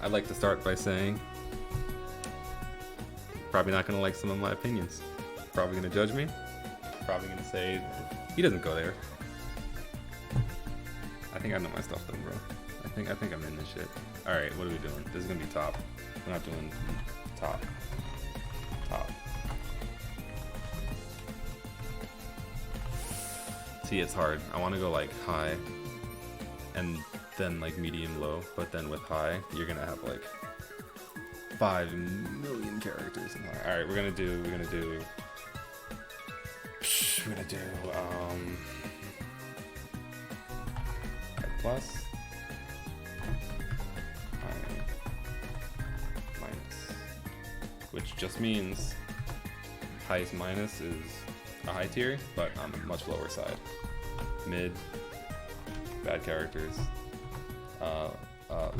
I'd like to start by saying, probably not going to like some of my opinions. Probably going to judge me. Probably going to say, he doesn't go there. I think I know my stuff though, bro. I think I'm in this shit. Alright, what are we doing? This is going to be top. We're not doing top. Top. See, it's hard. I want to go like high and then like medium low, but then with high, you're going to have like 5 million characters in high. Alright, we're gonna do high plus, high minus, which just means highest minus is a high tier, but on a much lower side. Mid, bad characters,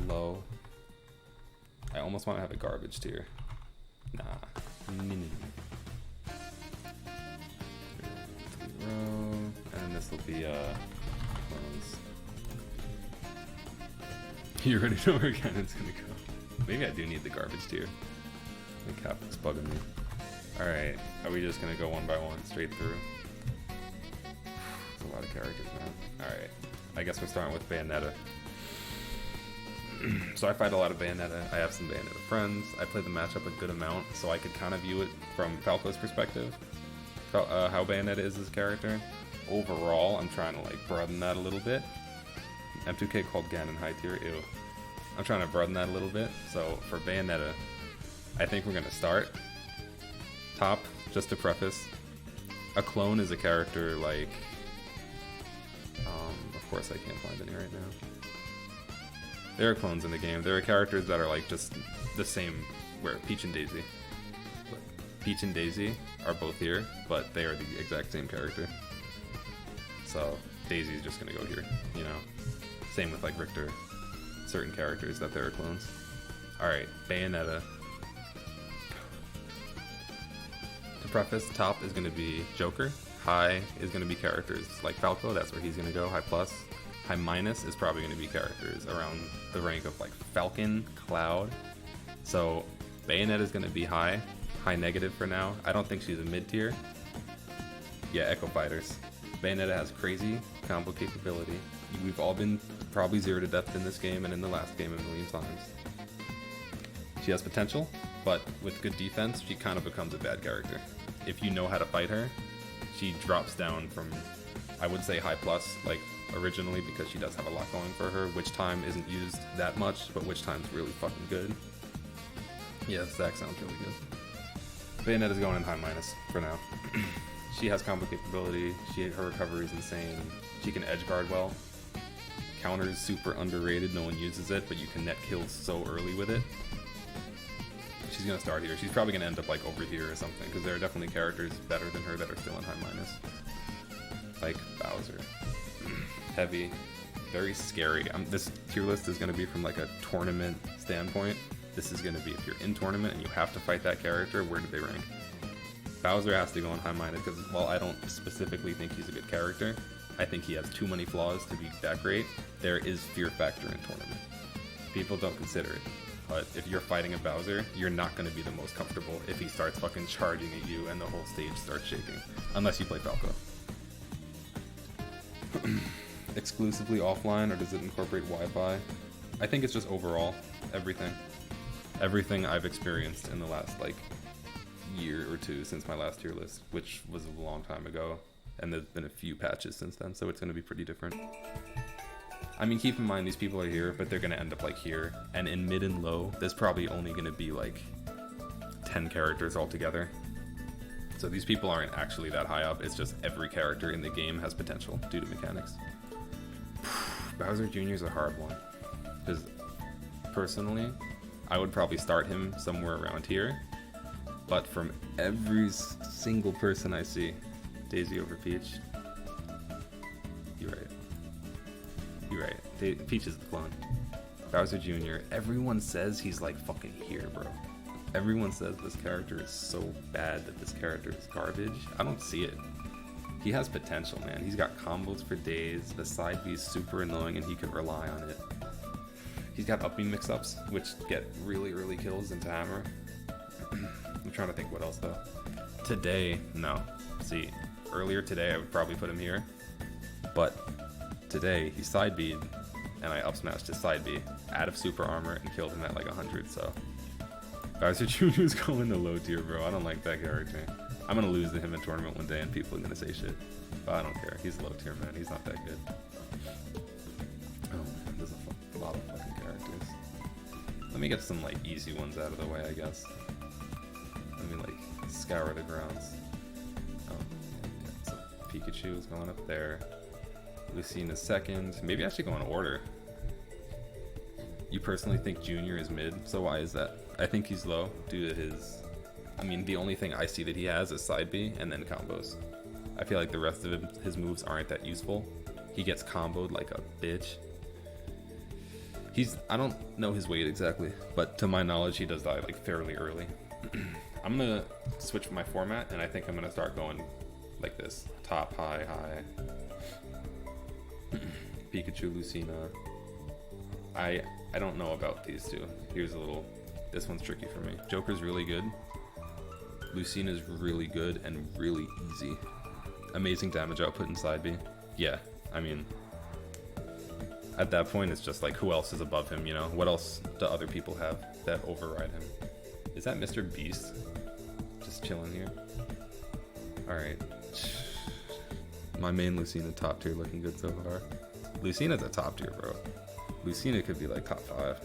low. I almost want to have a garbage tier. Nah. And this will be clones. You already know where Ganon's gonna go. Maybe I do need the garbage tier. The Cap's bugging me. Alright, are we just gonna go one by one straight through? There's a lot of characters, man. Alright, I guess we're starting with Bayonetta. So I fight a lot of Bayonetta. I have some Bayonetta friends. I play the matchup a good amount, so I could kind of view it from Falco's perspective. How Bayonetta is as a character. Overall, I'm trying to like broaden that a little bit. M2K called Ganon high tier. Ew. I'm trying to broaden that a little bit. So for Bayonetta, I think we're gonna start top. Just to preface, a clone is a character like. Of course, I can't find any right now. There are clones in the game. There are characters that are like just the same, where Peach and Daisy. Peach and Daisy are both here, but they are the exact same character. So Daisy's just gonna go here, you know. Same with like Richter. Certain characters that there are clones. Alright, Bayonetta. To preface, top is gonna be Joker. High is gonna be characters like Falco, that's where he's gonna go, high plus. High minus is probably going to be characters around the rank of like Falcon, Cloud. So Bayonetta is going to be high negative for now. I don't think she's a mid tier. Yeah, Echo Fighters. Bayonetta has crazy combo capability. We've all been probably 0 to death in this game and in the last game a million times. She has potential, but with good defense, she kind of becomes a bad character. If you know how to fight her, she drops down from, I would say high plus, like originally, because she does have a lot going for her. Witch Time isn't used that much, but Witch Time's really fucking good. Yeah, Zack sounds really good. Bayonetta's going in high minus for now. She has combo capability, her recovery is insane, she can edge guard well. Counter's super underrated, no one uses it, but you can net kills so early with it. She's gonna start here. She's probably gonna end up like over here or something, because there are definitely characters better than her that are still in high minus. Like Bowser. Heavy, very scary. This tier list is going to be from like a tournament standpoint. This is going to be if you're in tournament and you have to fight that character, where do they rank? Bowser has to go in high minus because while I don't specifically think he's a good character, I think he has too many flaws to be that great. There is fear factor in tournament. People don't consider it, but if you're fighting a Bowser, you're not going to be the most comfortable if he starts fucking charging at you and the whole stage starts shaking, unless you play Falco. Exclusively offline, or does it incorporate Wi-Fi? I think it's just overall everything I've experienced in the last like year or two since my last tier list, which was a long time ago, and there's been a few patches since then, so it's going to be pretty different. I mean, keep in mind these people are here, but they're going to end up like here, and in mid and low there's probably only going to be like 10 characters altogether. So these people aren't actually that high up, it's just every character in the game has potential due to mechanics. Bowser Jr. is a hard one, because personally, I would probably start him somewhere around here, but from every single person I see, Daisy over Peach, you're right, Peach is the clone. Bowser Jr., everyone says he's like fucking here, bro. Everyone says this character is so bad that this character is garbage. I don't see it. He has potential, man. He's got combos for days. The side B is super annoying and he can rely on it. He's got upping mix-ups, which get really early kills into hammer. I'm trying to think what else though. Today, no. See, earlier today I would probably put him here, but today he side B'd and I up smashed his side B out of super armor and killed him at like 100. So Bowser Jr. is going to low tier, bro. I don't like that character. I'm gonna lose to him in tournament one day and people are gonna say shit, but I don't care. He's low tier, man. He's not that good. Oh man, there's a lot of fucking characters. Let me get some like easy ones out of the way, I guess. Let me like scour the grounds. Oh, yeah, so Pikachu is going up there. Lucina second. Maybe I should go in order. You personally think Junior is mid, so why is that? I think he's low due to his... I mean, the only thing I see that he has is side B and then combos. I feel like the rest of his moves aren't that useful. He gets comboed like a bitch. I don't know his weight exactly, but to my knowledge, he does die like fairly early. I'm gonna switch my format, and I think I'm gonna start going like this: top, high, high. Pikachu, Lucina. I don't know about these two. Here's a little. This one's tricky for me. Joker's really good. Lucina's really good and really easy. Amazing damage output in side B. Yeah, I mean, at that point, it's just like, who else is above him, you know? What else do other people have that override him? Is that Mr. Beast? Just chilling here. Alright. My main Lucina top tier looking good so far. Lucina's a top tier, bro. Lucina could be like top 5.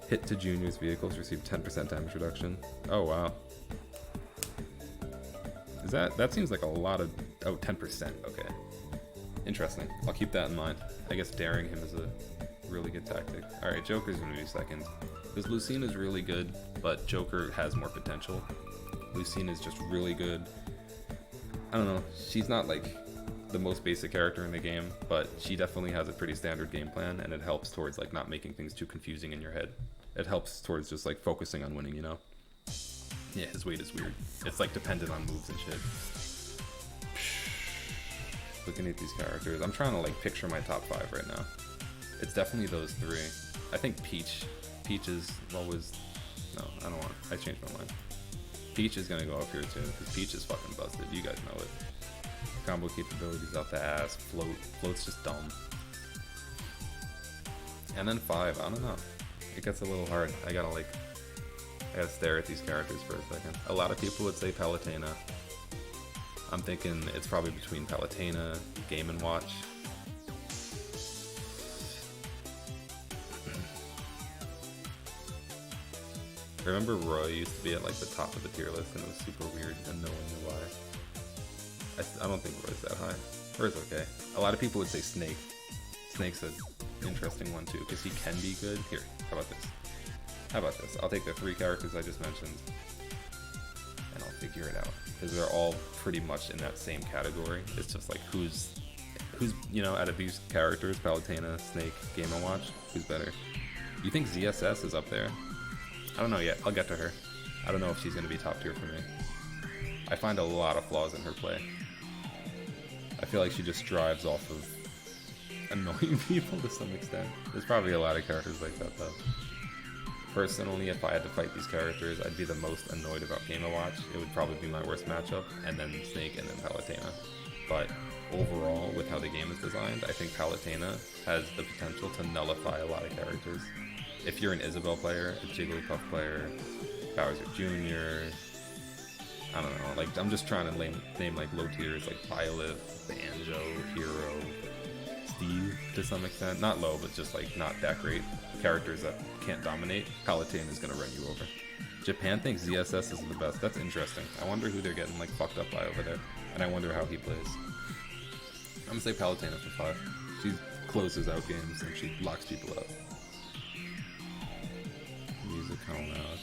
Hit to Junior's vehicles, receive 10% damage reduction. Oh, wow. Is that seems like a lot of... Oh, 10%. Okay. Interesting. I'll keep that in mind. I guess daring him is a really good tactic. Alright, Joker's gonna be second. Because Lucina's really good, but Joker has more potential. Lucina's just really good. I don't know. She's not like the most basic character in the game, but she definitely has a pretty standard game plan, and it helps towards like not making things too confusing in your head. It helps towards just like focusing on winning, you know? Yeah, his weight is weird. It's like dependent on moves and shit. Looking at these characters, I'm trying to like picture my top 5 right now. It's definitely those 3. I think Peach is always... No, I don't want it. I changed my mind. Peach is gonna go up here too, because Peach is fucking busted. You guys know it. Combo capabilities out the ass. Float's just dumb. And then 5, I don't know. It gets a little hard. I gotta stare at these characters for a second. A lot of people would say Palutena. I'm thinking it's probably between Palutena, Game & Watch. Remember Roy used to be at like the top of the tier list and it was super weird and no one knew why. I don't think Roy's that high. Roy's okay. A lot of people would say Snake. Snake's an interesting one too because he can be good. Here, how about this? I'll take the 3 characters I just mentioned and I'll figure it out. Because they're all pretty much in that same category. It's just like who's you know, out of these characters, Palutena, Snake, Game & Watch, who's better? You think ZSS is up there? I don't know yet. I'll get to her. I don't know if she's going to be top tier for me. I find a lot of flaws in her play. I feel like she just drives off of annoying people to some extent. There's probably a lot of characters like that though. Personally, if I had to fight these characters, I'd be the most annoyed about Game & Watch. It would probably be my worst matchup, and then Snake, and then Palutena. But overall, with how the game is designed, I think Palutena has the potential to nullify a lot of characters. If you're an Isabelle player, a Jigglypuff player, Bowser Jr., I don't know, like, I'm just trying to name like low tiers, like Violet, Banjo, Hero, Steve, to some extent. Not low, but just like not that great. Characters that can't dominate. Palutena is going to run you over. Japan thinks ZSS is the best. That's interesting. I wonder who they're getting like fucked up by over there. And I wonder how he plays. I'm going to say Palutena for 5. She closes out games and she locks people up. Music home out.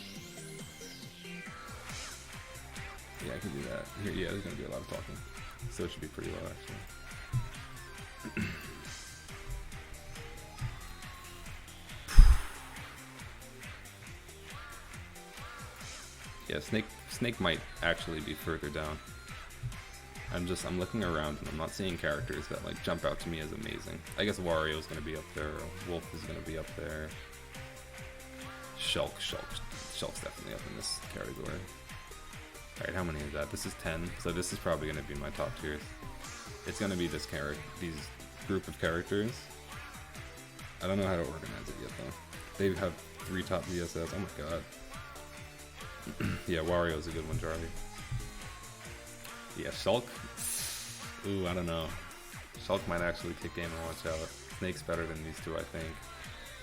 Yeah, I can do that. Here, yeah, there's going to be a lot of talking. So it should be pretty low actually. Yeah, Snake might actually be further down. I'm looking around and I'm not seeing characters that like jump out to me as amazing. I guess Wario's gonna be up there. Wolf is gonna be up there. Shulk's definitely up in this category. Alright, how many is that? This is 10, so this is probably gonna be my top tiers. It's gonna be this these group of characters. I don't know how to organize it yet though. They have 3 top VSS. Oh my god. Yeah, Wario's a good one, Charlie. Yeah, Shulk. Ooh, I don't know. Shulk might actually kick game and watch out. Snake's better than these two, I think.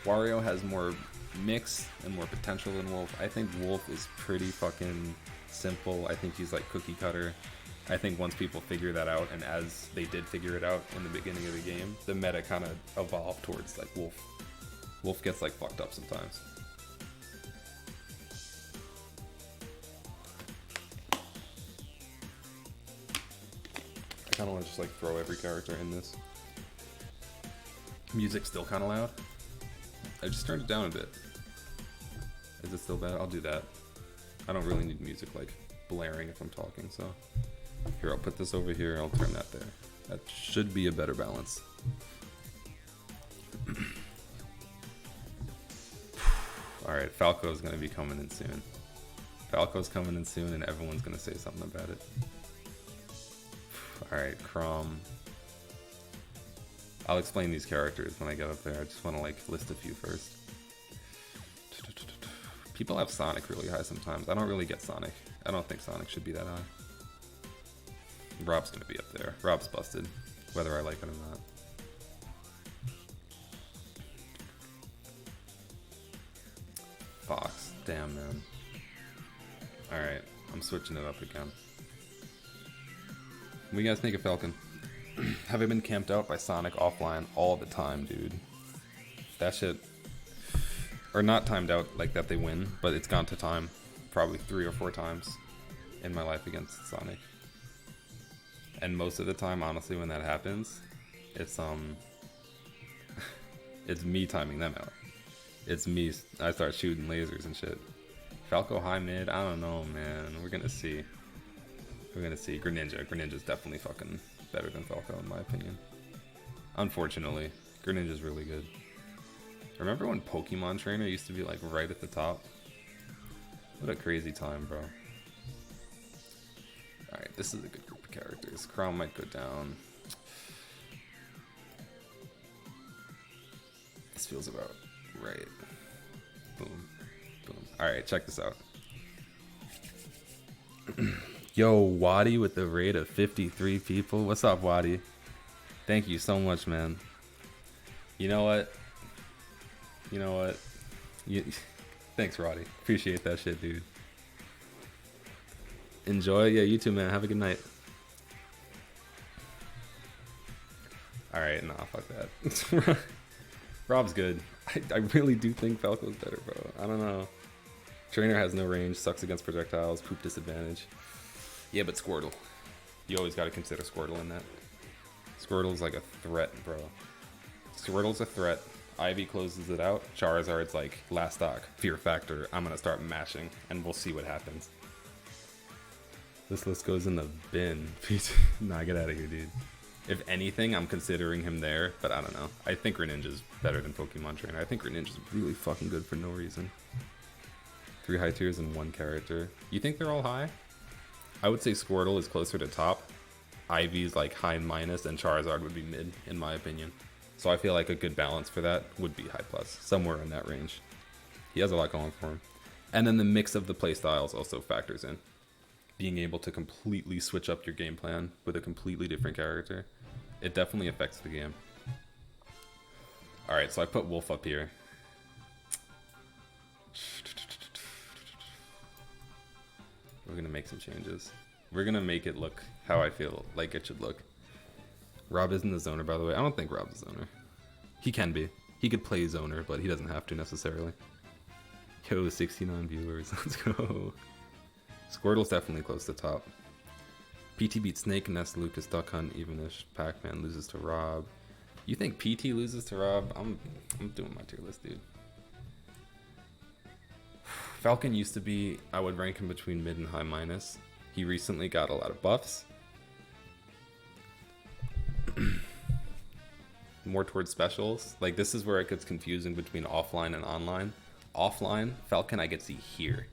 Wario has more mix and more potential than Wolf. I think Wolf is pretty fucking simple. I think he's like cookie cutter. I think once people figure that out, and as they did figure it out in the beginning of the game, the meta kind of evolved towards like Wolf. Wolf gets like fucked up sometimes. I kind of want to just like throw every character in this. Music's still kind of loud. I just turned it down a bit. Is it still bad? I'll do that. I don't really need music like blaring if I'm talking, so. Here, I'll put this over here, I'll turn that there. That should be a better balance. Alright, Falco's gonna be coming in soon. Falco's coming in soon and everyone's gonna say something about it. Alright, Crom. I'll explain these characters when I get up there. I just want to like list a few first. People have Sonic really high sometimes. I don't really get Sonic. I don't think Sonic should be that high. Rob's gonna be up there. Rob's busted, whether I like it or not. Fox, damn man. Alright, I'm switching it up again. What do you guys think of Falcon? Have I been camped out by Sonic offline all the time, dude? That shit... Or not timed out like that they win, but it's gone to time probably 3 or 4 times in my life against Sonic. And most of the time, honestly, when that happens, it's it's me timing them out. It's me, I start shooting lasers and shit. Falco high mid, I don't know, man. We're gonna see. We're gonna see. Greninja's definitely fucking better than Falco in my opinion. Unfortunately, Greninja's really good. Remember when Pokemon Trainer used to be like right at the top? What a crazy time, bro. Alright, this is a good group of characters. Crown might go down. This feels about right. Boom. Boom. Alright, check this out. Yo, Waddy with the rate of 53 people. What's up, Waddy? Thank you so much, man. You know what? You know what? Thanks, Roddy. Appreciate that shit, dude. Enjoy. Yeah, you too, man. Have a good night. Alright, nah, fuck that. Rob's good. I really do think Falco's better, bro. I don't know. Trainer has no range, sucks against projectiles, poop disadvantage. Yeah, but Squirtle. You always gotta consider Squirtle in that. Squirtle's like a threat, bro. Squirtle's a threat. Ivy closes it out. Charizard's like, last stock, fear factor. I'm gonna start mashing, and we'll see what happens. This list goes in the bin. Nah, get out of here, dude. If anything, I'm considering him there, but I don't know. I think Greninja's better than Pokemon Trainer. I think Greninja's really fucking good for no reason. 3 high tiers and 1 character. You think they're all high? I would say Squirtle is closer to top. Ivy's like high and minus, and Charizard would be mid, in my opinion. So I feel like a good balance for that would be high plus, somewhere in that range. He has a lot going for him. And then the mix of the playstyles also factors in. Being able to completely switch up your game plan with a completely different character, it definitely affects the game. Alright, so I put Wolf up here. We're gonna make some changes. We're gonna make it look how I feel like it should look. Rob isn't the zoner, by the way. I don't think Rob's a zoner. He can be. He could play zoner, but he doesn't have to necessarily. Yo, 69 viewers. Let's go. Squirtle's definitely close to top. PT beats Snake, Ness, Lucas, Duck Hunt, Evenish. Pac-Man loses to Rob. You think PT loses to Rob? I'm doing my tier list, dude. Falcon used to be, I would rank him between mid and high minus. He recently got a lot of buffs. more towards specials. Like, this is where it gets confusing between offline and online. Offline, Falcon I could see here.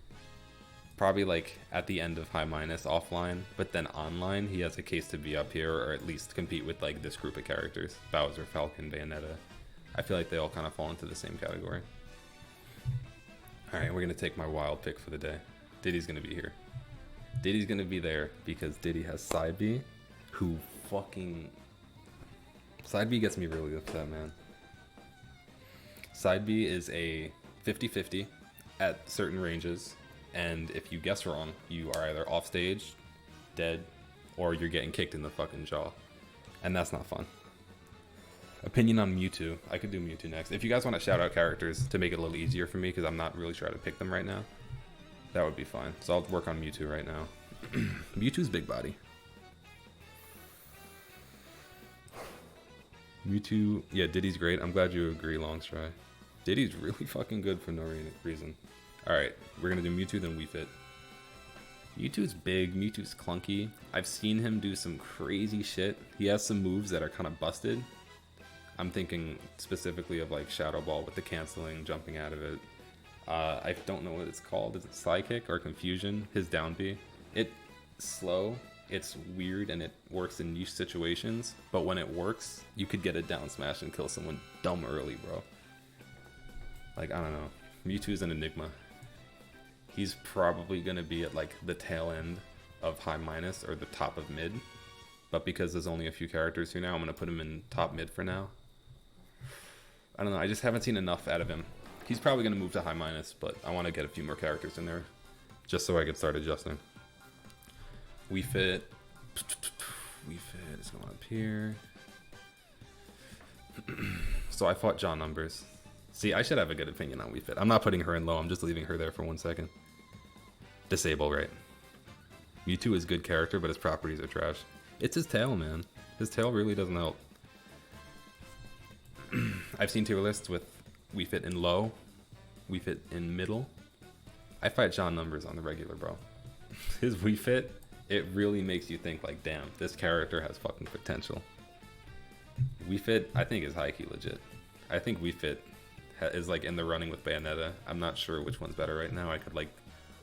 Probably like at the end of high minus offline, but then online he has a case to be up here, or at least compete with like this group of characters. Bowser, Falcon, Bayonetta. I feel like they all kind of fall into the same category. Alright, we're going to take my wild pick for the day. Diddy's going to be here. Diddy's going to be there because Diddy has Side B, who fucking... Side B gets me really upset, man. Side B is a 50-50 at certain ranges, and if you guess wrong, you are either off stage, dead, or you're getting kicked in the fucking jaw. And that's not fun. Opinion on Mewtwo. I could do Mewtwo next. If you guys want to shout out characters to make it a little easier for me, because I'm not really sure how to pick them right now, that would be fine. So I'll work on Mewtwo right now. Mewtwo's big body. Mewtwo, yeah, Diddy's great. I'm glad you agree, Longstry. Diddy's really fucking good for no reason. Alright, we're gonna do Mewtwo, then Wii Fit. Mewtwo's big, Mewtwo's clunky. I've seen him do some crazy shit. He has some moves that are kind of busted. I'm thinking specifically of like Shadow Ball with the canceling, jumping out of it. I don't know what it's called. Is it Sly Kick or Confusion? His down B. It's slow, it's weird, and it works in niche situations. But when it works, you could get a down smash and kill someone dumb early, bro. Like, I don't know. Mewtwo's an enigma. He's probably going to be at like the tail end of high minus or the top of mid. But because there's only a few characters here now, I'm going to put him in top mid for now. I don't know. I just haven't seen enough out of him. He's probably going to move to high minus, but I want to get a few more characters in there just so I can start adjusting. Wii Fit. Wii Fit is going up here. So I fought John Numbers. See, I should have a good opinion on Wii Fit. I'm not putting her in low. I'm just leaving her there for 1 second. Disable, right? Mewtwo is good character, but his properties are trash. It's his tail, man. His tail really doesn't help. I've seen tier lists with Wii Fit in low, Wii Fit in middle. I fight John Numbers on the regular, bro. His Wii Fit, it really makes you think like, damn, this character has fucking potential. Wii Fit, I think, is high-key legit. I think Wii Fit is like in the running with Bayonetta. I'm not sure which one's better right now. I could like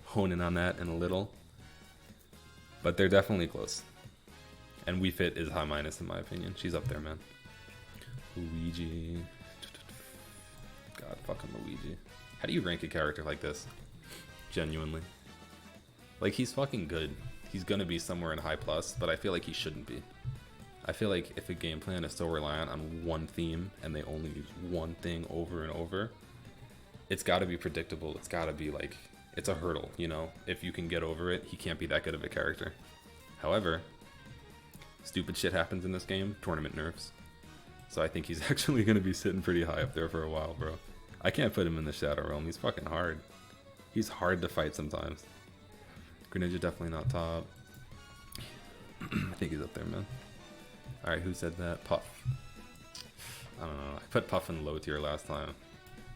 hone in on that in a little. But they're definitely close. And Wii Fit is high minus in my opinion. She's up there, man. Luigi. God, fucking Luigi. How do you rank a character like this? Genuinely. Like, he's fucking good. He's gonna be somewhere in high plus, but I feel like he shouldn't be. I feel like if a game plan is so reliant on one theme and they only use one thing over and over, it's gotta be predictable. It's gotta be like, it's a hurdle, you know? If you can get over it, he can't be that good of a character. However, stupid shit happens in this game, tournament nerfs. So I think he's actually gonna be sitting pretty high up there for a while, bro. I can't put him in the Shadow Realm. He's fucking hard. He's hard to fight sometimes. Greninja definitely not top. I think he's up there, man. Alright, who said that? Puff. I don't know. I put Puff in low tier last time.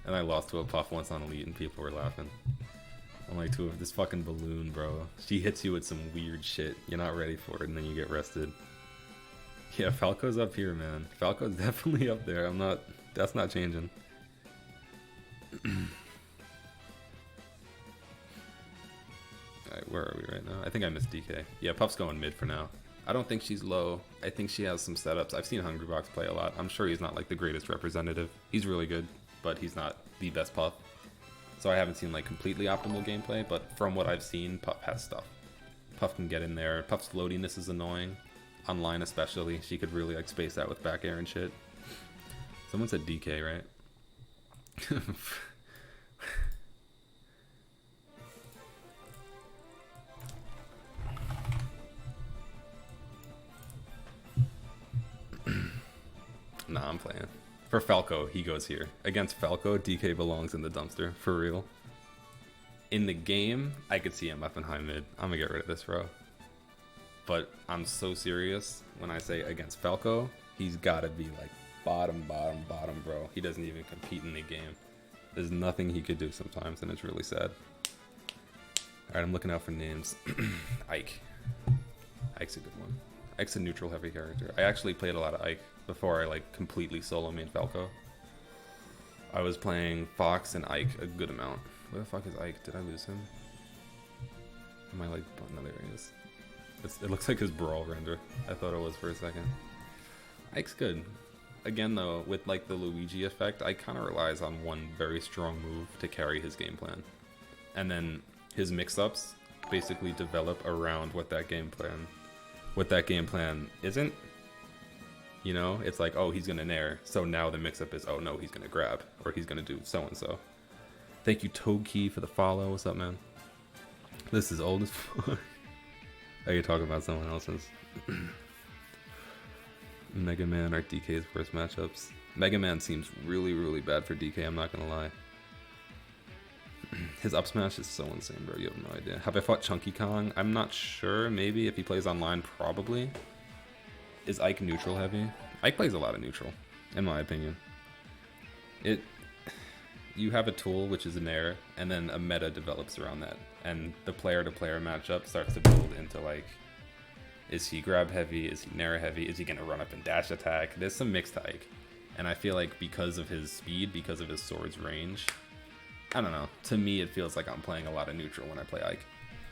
And I lost to a Puff once on Elite and people were laughing. I'm like, to this fucking balloon, bro. She hits you with some weird shit. You're not ready for it and then you get rested. Yeah, Falco's up here, man. Falco's definitely up there. That's not changing. Alright, where are we right now? I think I missed DK. Yeah, Puff's going mid for now. I don't think she's low. I think she has some setups. I've seen Hungrybox play a lot. I'm sure he's not like the greatest representative. He's really good, but he's not the best Puff. So I haven't seen like completely optimal gameplay, but from what I've seen, Puff has stuff. Puff can get in there. Puff's loadiness is annoying. Online especially. She could really like space out with back air and shit. Someone said DK, right? Nah, I'm playing. For Falco, he goes here. Against Falco, DK belongs in the dumpster. For real. In the game, I could see him up in high mid. I'm gonna get rid of this, bro. But I'm so serious when I say against Falco, he's gotta be like bottom, bro. He doesn't even compete in the game. There's nothing he could do sometimes, and it's really sad. Alright, I'm looking out for names. Ike. Ike's a good one. Ike's a neutral heavy character. I actually played a lot of Ike before I like completely solo main Falco. I was playing Fox and Ike a good amount. Where the fuck is Ike? Did I lose him? Am I like... No, there he is. It looks like his brawl render. I thought it was for a second. Ike's good. Again though, with like the Luigi effect, Ike kind of relies on one very strong move to carry his game plan. And then his mix-ups basically develop around what that game plan isn't. You know, it's like, oh, he's gonna nair, so now the mix-up is, oh no, he's gonna grab, or he's gonna do so-and-so. Thank you, Toadkey, for the follow. What's up, man? This is old as fuck. Are you talking about someone else's? Mega Man are DK's worst matchups. Mega Man seems really, really bad for DK, I'm not gonna lie. His up smash is so insane, bro. You have no idea. Have I fought Chunky Kong? I'm not sure. Maybe if he plays online, probably. Is Ike neutral heavy? Ike plays a lot of neutral, in my opinion. You have a tool, which is an air, and then a meta develops around that. And the player-to-player matchup starts to build into, like, is he grab heavy? Is he nair heavy? Is he going to run up and dash attack? There's some mix to Ike. And I feel like because of his speed, because of his sword's range, I don't know. To me, it feels like I'm playing a lot of neutral when I play Ike.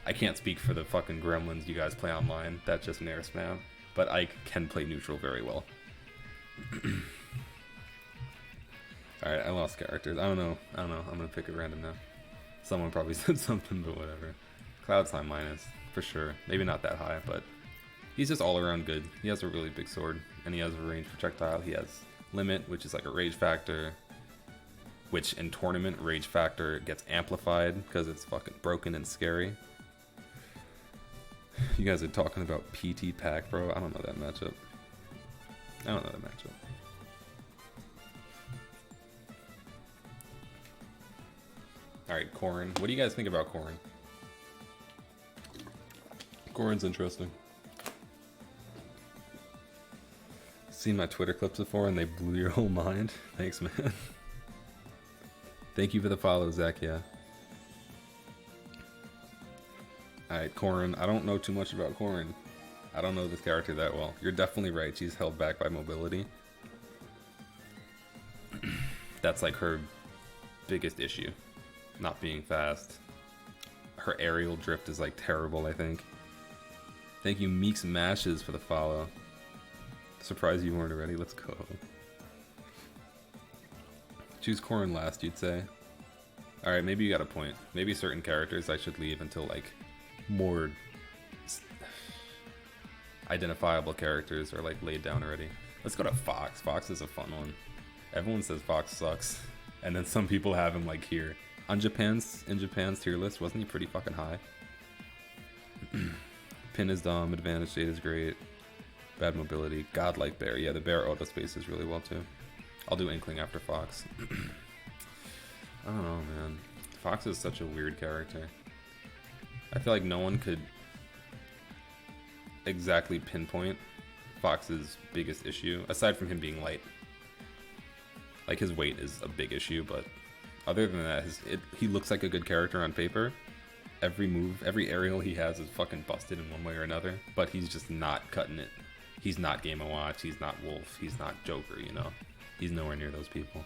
I can't speak for the fucking gremlins you guys play online. That's just nair spam. But Ike can play neutral very well. Alright, I lost characters. I don't know. I'm gonna pick at random now. Someone probably said something, but whatever. Cloud's high minus, for sure. Maybe not that high, but he's just all around good. He has a really big sword, and he has a range projectile. He has limit, which is like a rage factor, which in tournament, rage factor gets amplified because it's fucking broken and scary. You guys are talking about PT Pac, bro. I don't know that matchup. Alright, Corrin. What do you guys think about Corrin? Corrin's interesting. Seen my Twitter clips before and they blew your whole mind. Thanks, man. Thank you for the follow, Zach, yeah. Alright, Corrin. I don't know too much about Corrin. I don't know this character that well. You're definitely right. She's held back by mobility. That's like her biggest issue. Not being fast. Her aerial drift is like terrible, I think. Thank you, Meeks Mashes, for the follow. Surprised you weren't already. Let's go. Choose Corrin last, you'd say. Alright, maybe you got a point. Maybe certain characters I should leave until like more identifiable characters are like laid down already. Let's go to Fox. Fox is a fun one. Everyone says Fox sucks. And then some people have him like here. In Japan's tier list, wasn't he pretty fucking high? Pin is dumb, advantage state is great. Bad mobility, godlike bear. Yeah, the bear auto space is really well too. I'll do Inkling after Fox. I don't know, man. Fox is such a weird character. I feel like no one could exactly pinpoint Fox's biggest issue, aside from him being light. Like, his weight is a big issue, but other than that, he looks like a good character on paper. Every move, every aerial he has is fucking busted in one way or another, but he's just not cutting it. He's not Game & Watch, he's not Wolf, he's not Joker, you know? He's nowhere near those people.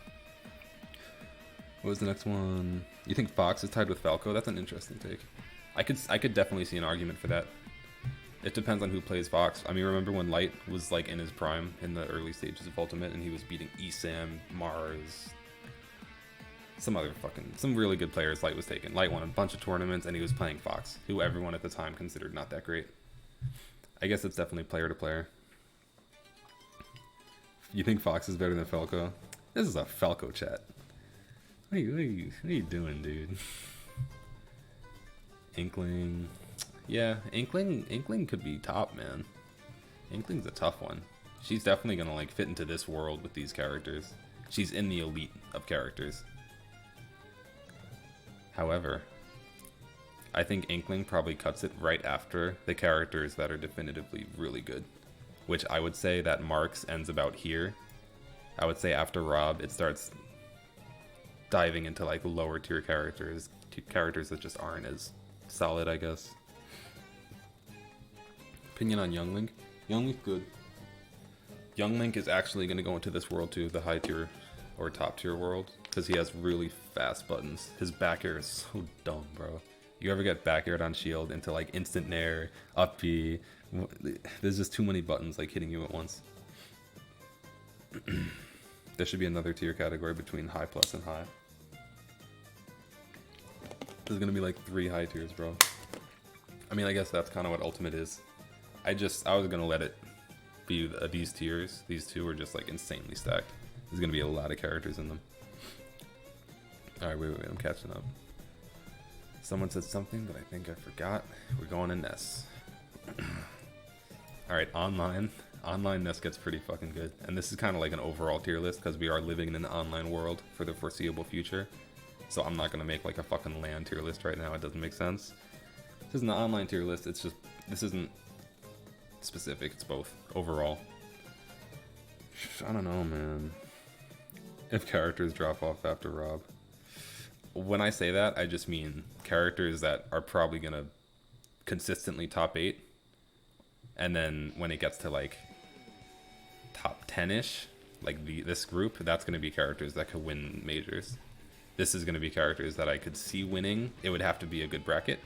What was the next one? You think Fox is tied with Falco? That's an interesting take. I could definitely see an argument for that. It depends on who plays Fox. I mean, remember when Light was like in his prime in the early stages of Ultimate and he was beating Esam, Mars, some really good players Light was taking. Light won a bunch of tournaments and he was playing Fox, who everyone at the time considered not that great. I guess it's definitely player to player. You think Fox is better than Falco? This is a Falco chat. What are you doing, dude? Inkling. Yeah, Inkling could be top, man. Inkling's a tough one. She's definitely gonna like fit into this world with these characters. She's in the elite of characters. However, I think Inkling probably cuts it right after the characters that are definitively really good. Which I would say that Marks ends about here. I would say after Rob, it starts diving into like lower tier characters that just aren't as solid, I guess. Opinion on Youngling? Young Link's good. Young Link is actually going to go into this world too, the high tier or top tier world, because he has really fast buttons. His back air is so dumb, bro. You ever get back aired on shield into like instant nair, up B? There's just too many buttons like hitting you at once. There should be another tier category between high plus and high. There's gonna be like 3 high tiers, bro. I mean, I guess that's kind of what Ultimate is. I was gonna let it be these tiers. These two are just like insanely stacked. There's gonna be a lot of characters in them. Alright, wait, I'm catching up. Someone said something, but I think I forgot. We're going to Ness. Alright, online Ness gets pretty fucking good. And this is kind of like an overall tier list, because we are living in an online world for the foreseeable future. So I'm not going to make like a fucking LAN tier list right now. It doesn't make sense. This isn't an online tier list. It's just, this isn't specific. It's both. Overall. I don't know, man. If characters drop off after Rob. When I say that, I just mean characters that are probably going to consistently top 8. And then when it gets to like top 10-ish, like this group, that's going to be characters that could win majors. This is going to be characters that I could see winning. It would have to be a good bracket.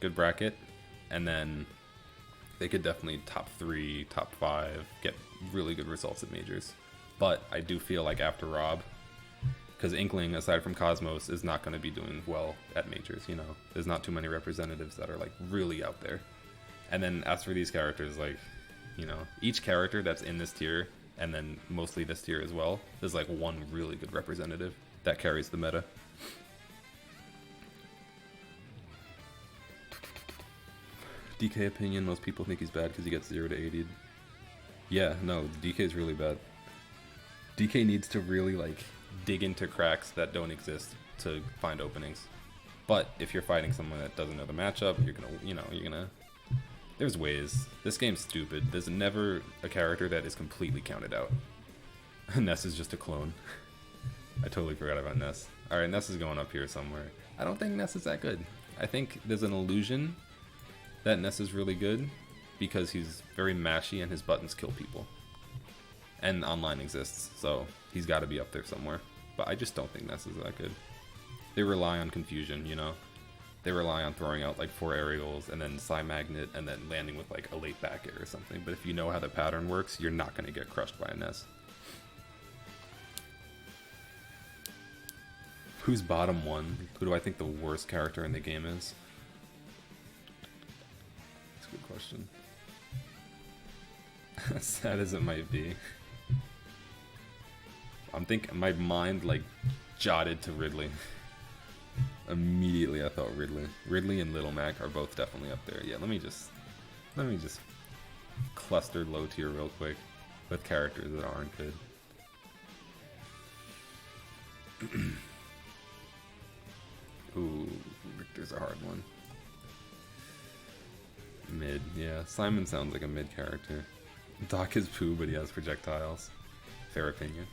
Good bracket. And then they could definitely top 3, top 5, get really good results at majors. But I do feel like after Rob, because Inkling, aside from Cosmos, is not going to be doing well at majors, you know. There's not too many representatives that are like really out there. And then as for these characters, like, you know, each character that's in this tier, and then mostly this tier as well, there's like one really good representative that carries the meta. DK opinion, most people think he's bad because he gets 0 to 80. Yeah, no, DK is really bad. DK needs to really like dig into cracks that don't exist to find openings. But if you're fighting someone that doesn't know the matchup, you're gonna there's ways. This game's stupid. There's never a character that is completely counted out. Ness is just a clone. I totally forgot about Ness. Alright, Ness is going up here somewhere. I don't think Ness is that good. I think there's an illusion that Ness is really good because he's very mashy and his buttons kill people. And online exists, so he's got to be up there somewhere. But I just don't think Ness is that good. They rely on confusion, you know? They rely on throwing out like 4 aerials and then Psy Magnet and then landing with like a late back air or something. But if you know how the pattern works, you're not going to get crushed by a Ness. Who's bottom 1? Who do I think the worst character in the game is? That's a good question. As sad as it might be. I'm thinking, my mind like jotted to Ridley. Immediately I thought Ridley. Ridley and Little Mac are both definitely up there. Yeah, let me just cluster low tier real quick with characters that aren't good. Ooh, Richter's a hard one. Mid, yeah. Simon sounds like a mid character. Doc is poo, but he has projectiles. Fair opinion.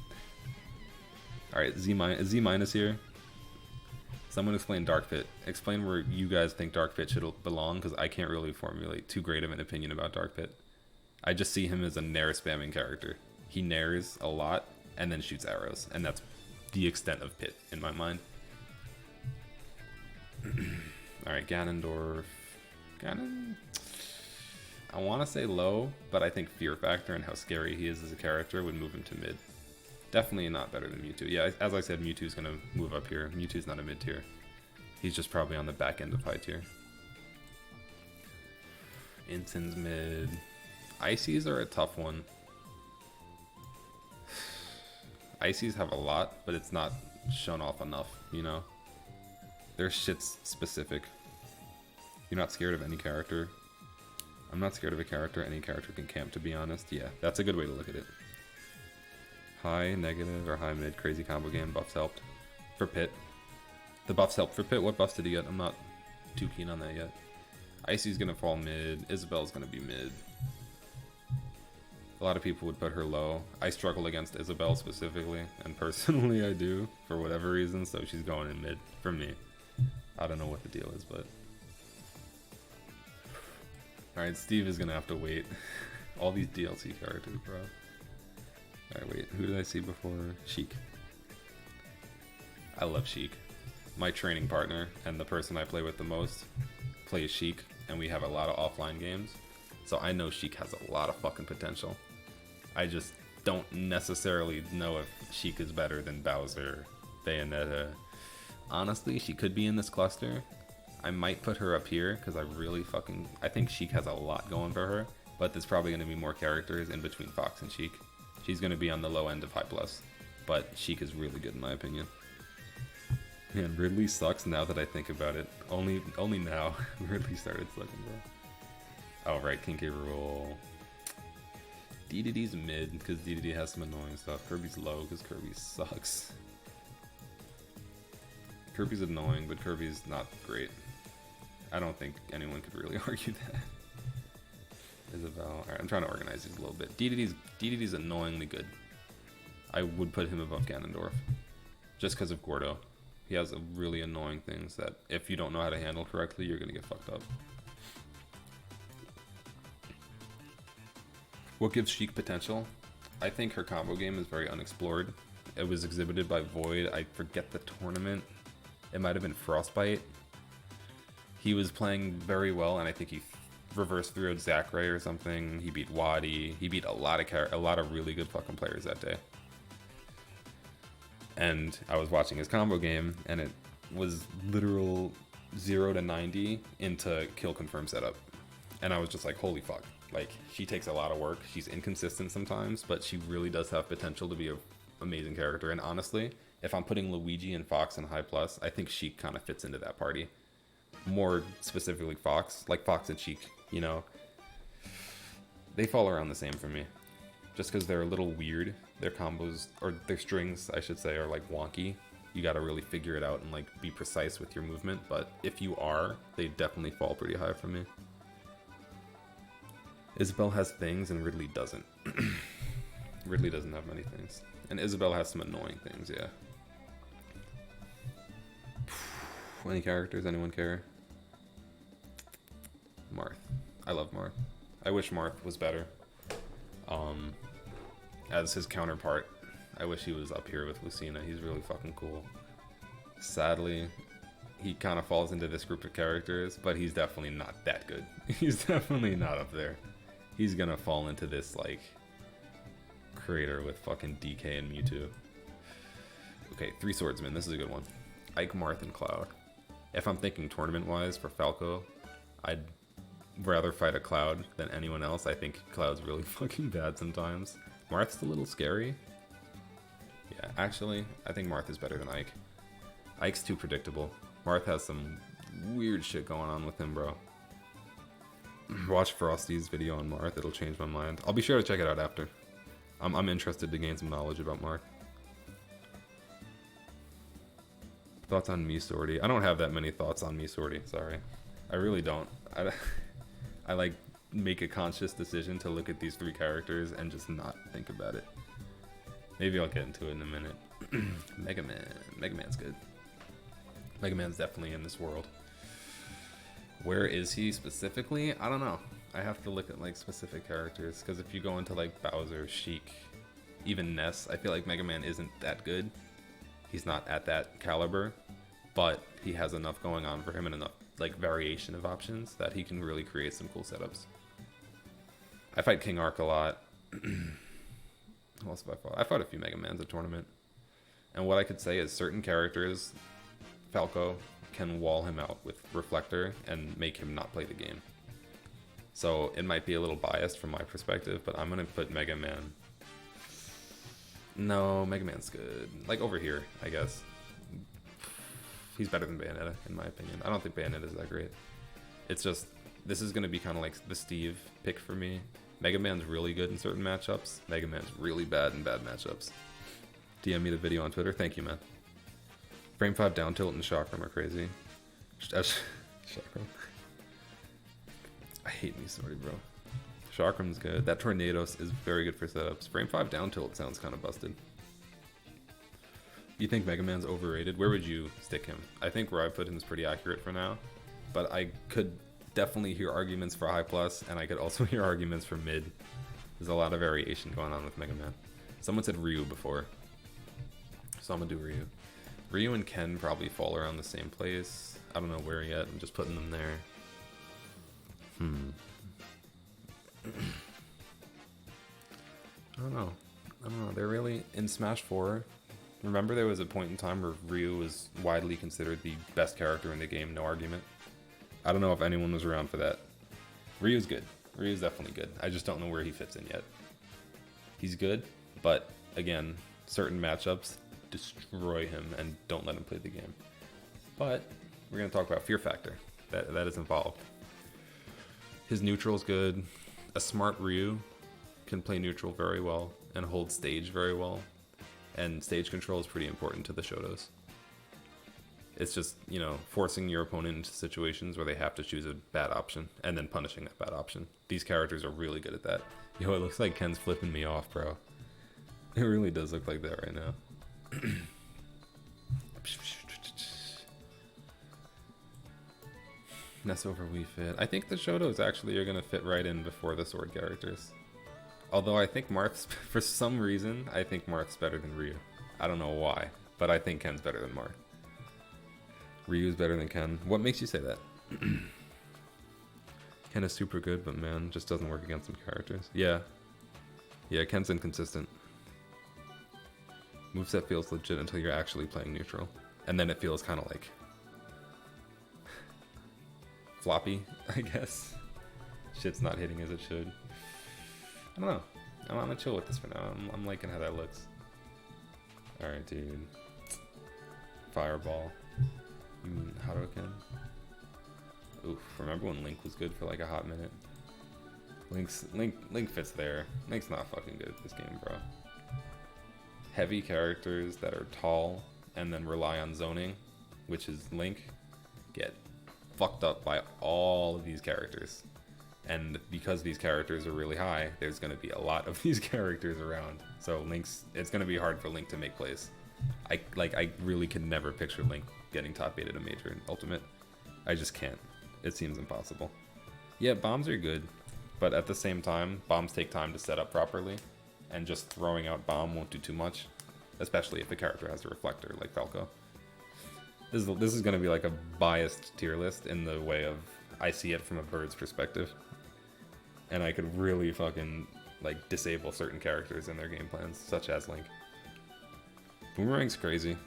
Alright, Z minus here. Someone explain Dark Pit. Explain where you guys think Dark Pit should belong, because I can't really formulate too great of an opinion about Dark Pit. I just see him as a nair spamming character. He nairs a lot and then shoots arrows, and that's the extent of Pit in my mind. Alright, Ganondorf. I want to say low, but I think fear factor and how scary he is as a character would move him to mid. Definitely not better than Mewtwo. Yeah, as I said, Mewtwo's going to move up here. Mewtwo's not a mid tier. He's just probably on the back end of high tier. Inton's mid. Ices are a tough one. Ices have a lot, but it's not shown off enough, you know? Their shit's specific. You're not scared of any character. I'm not scared of a character. Any character can camp, to be honest. Yeah, that's a good way to look at it. High, negative, or high, mid, crazy combo game. Buffs helped. For Pit. The buffs helped for Pit. What buffs did he get? I'm not too keen on that yet. Icy's gonna fall mid. Isabelle's gonna be mid. A lot of people would put her low. I struggle against Isabelle specifically, and personally I do, for whatever reason, so she's going in mid for me. I don't know what the deal is, but... Alright, Steve is gonna have to wait. All these DLC characters, bro. Alright, wait. Who did I see before? Chic. I love Chic. My training partner and the person I play with the most plays Chic, and we have a lot of offline games. So I know Chic has a lot of fucking potential. I just don't necessarily know if Chic is better than Bowser, Bayonetta. Honestly, she could be in this cluster. I might put her up here because I think Chic has a lot going for her, but there's probably going to be more characters in between Fox and Chic. She's going to be on the low end of high plus, but Chic is really good in my opinion. Man, Ridley sucks now that I think about it. Only now Ridley started sucking, bro. Oh right, King K. Rool. DDD's mid because DDD has some annoying stuff. Kirby's low because Kirby sucks. Kirby's annoying, but Kirby's not great. I don't think anyone could really argue that. Isabelle. Alright, I'm trying to organize these a little bit. DDD's annoyingly good. I would put him above Ganondorf. Just because of Gordo. He has a really annoying things that if you don't know how to handle correctly, you're gonna get fucked up. What gives Chic potential? I think her combo game is very unexplored. It was exhibited by Void. I forget the tournament. It might have been Frostbite. He was playing very well, and I think he reverse 3-0'd Zachary or something. He beat Wadi. He beat a lot of really good fucking players that day. And I was watching his combo game, and it was literal 0 to 90 into kill confirm setup. And I was just like, holy fuck. Like, she takes a lot of work. She's inconsistent sometimes, but she really does have potential to be an amazing character. And honestly, if I'm putting Luigi and Fox in high plus, I think Chic kind of fits into that party. More specifically Fox, like Fox and Chic, you know. They fall around the same for me. Just because they're a little weird. Their combos, or their strings, I should say, are like wonky. You gotta really figure it out and like be precise with your movement. But if you are, they definitely fall pretty high for me. Isabelle has things and Ridley doesn't. Ridley doesn't have many things. And Isabelle has some annoying things, yeah. Any characters? Anyone care? Marth. I love Marth. I wish Marth was better. As his counterpart, I wish he was up here with Lucina. He's really fucking cool. Sadly, he kind of falls into this group of characters, but he's definitely not that good. He's definitely not up there. He's gonna fall into this, like, crater with fucking DK and Mewtwo. Okay, 3 swordsmen. This is a good one. Ike, Marth, and Cloud. If I'm thinking tournament-wise for Falco, I'd rather fight a Cloud than anyone else. I think Cloud's really fucking bad sometimes. Marth's a little scary. Yeah, actually, I think Marth is better than Ike. Ike's too predictable. Marth has some weird shit going on with him, bro. Watch Frosty's video on Marth, it'll change my mind. I'll be sure to check it out after. I'm interested to gain some knowledge about Marth. Thoughts on me sortie? I don't have that many thoughts on me sortie, sorry. I really don't. I like make a conscious decision to look at these 3 characters and just not think about it. Maybe I'll get into it in a minute. Mega Man. Mega Man's good. Mega Man's definitely in this world. Where is he specifically? I don't know. I have to look at like specific characters, because if you go into like Bowser, Chic, even Ness, I feel like Mega Man isn't that good. He's not at that caliber, but he has enough going on for him and enough like variation of options that he can really create some cool setups. I fight King Arc a lot. Who else have I fought? I fought a few Mega Mans at tournament. And what I could say is certain characters, Falco can wall him out with Reflector and make him not play the game. So it might be a little biased from my perspective, but I'm going to put Mega Man. No, Mega Man's good. Like over here, I guess. He's better than Bayonetta, in my opinion. I don't think Bayonetta is that great. It's just, this is going to be kind of like the Steve pick for me. Mega Man's really good in certain matchups. Mega Man's really bad in bad matchups. DM me the video on Twitter. Thank you, man. Frame 5 down tilt and Chakram are crazy. Chakram. I hate me sorry, bro. Chakram's good. That Tornadoes is very good for setups. Frame 5 down tilt sounds kind of busted. You think Mega Man's overrated? Where would you stick him? I think where I put him is pretty accurate for now, but I could definitely hear arguments for high plus, and I could also hear arguments for mid. There's a lot of variation going on with Mega Man. Someone said Ryu before, so I'm gonna do Ryu. Ryu and Ken probably fall around the same place. I don't know where yet. I'm just putting them there. I don't know. They're really in Smash 4. Remember, there was a point in time where Ryu was widely considered the best character in the game, no argument. I don't know if anyone was around for that. Ryu's good. Ryu's definitely good. I just don't know where he fits in yet. He's good, but again, certain matchups destroy him and don't let him play the game. But we're going to talk about fear factor. That is involved. His neutral's good. A smart Ryu can play neutral very well and hold stage very well. And stage control is pretty important to the Shotos. It's just, you know, forcing your opponent into situations where they have to choose a bad option and then punishing that bad option. These characters are really good at that. Yo, it looks like Ken's flipping me off, bro. It really does look like that right now. Ness over Wii Fit. I think the Shotos actually are going to fit right in before the sword characters. Although I think Marth's, for some reason, I think Marth's better than Ryu. I don't know why, but I think Ken's better than Marth. Ryu's better than Ken. What makes you say that? Ken is super good, but man, just doesn't work against some characters. Yeah, Ken's inconsistent. Moveset feels legit until you're actually playing neutral. And then it feels kind of like floppy, I guess. Shit's not hitting as it should. I don't know. I'm gonna chill with this for now. I'm liking how that looks. Alright, dude. Fireball. You mean Hadoken? Oof, remember when Link was good for like a hot minute? Link fits there. Link's not fucking good at this game, bro. Heavy characters that are tall and then rely on zoning, which is Link, get fucked up by all of these characters. And because these characters are really high, there's going to be a lot of these characters around. So it's going to be hard for Link to make plays. I really can never picture Link getting top 8 at a major in Ultimate. I just can't. It seems impossible. Yeah, bombs are good, but at the same time, bombs take time to set up properly, and just throwing out bomb won't do too much, especially if the character has a reflector like Falco. This is going to be like a biased tier list in the way of I see it from a bird's perspective. And I could really fucking like disable certain characters in their game plans, such as Link. Boomerang's crazy,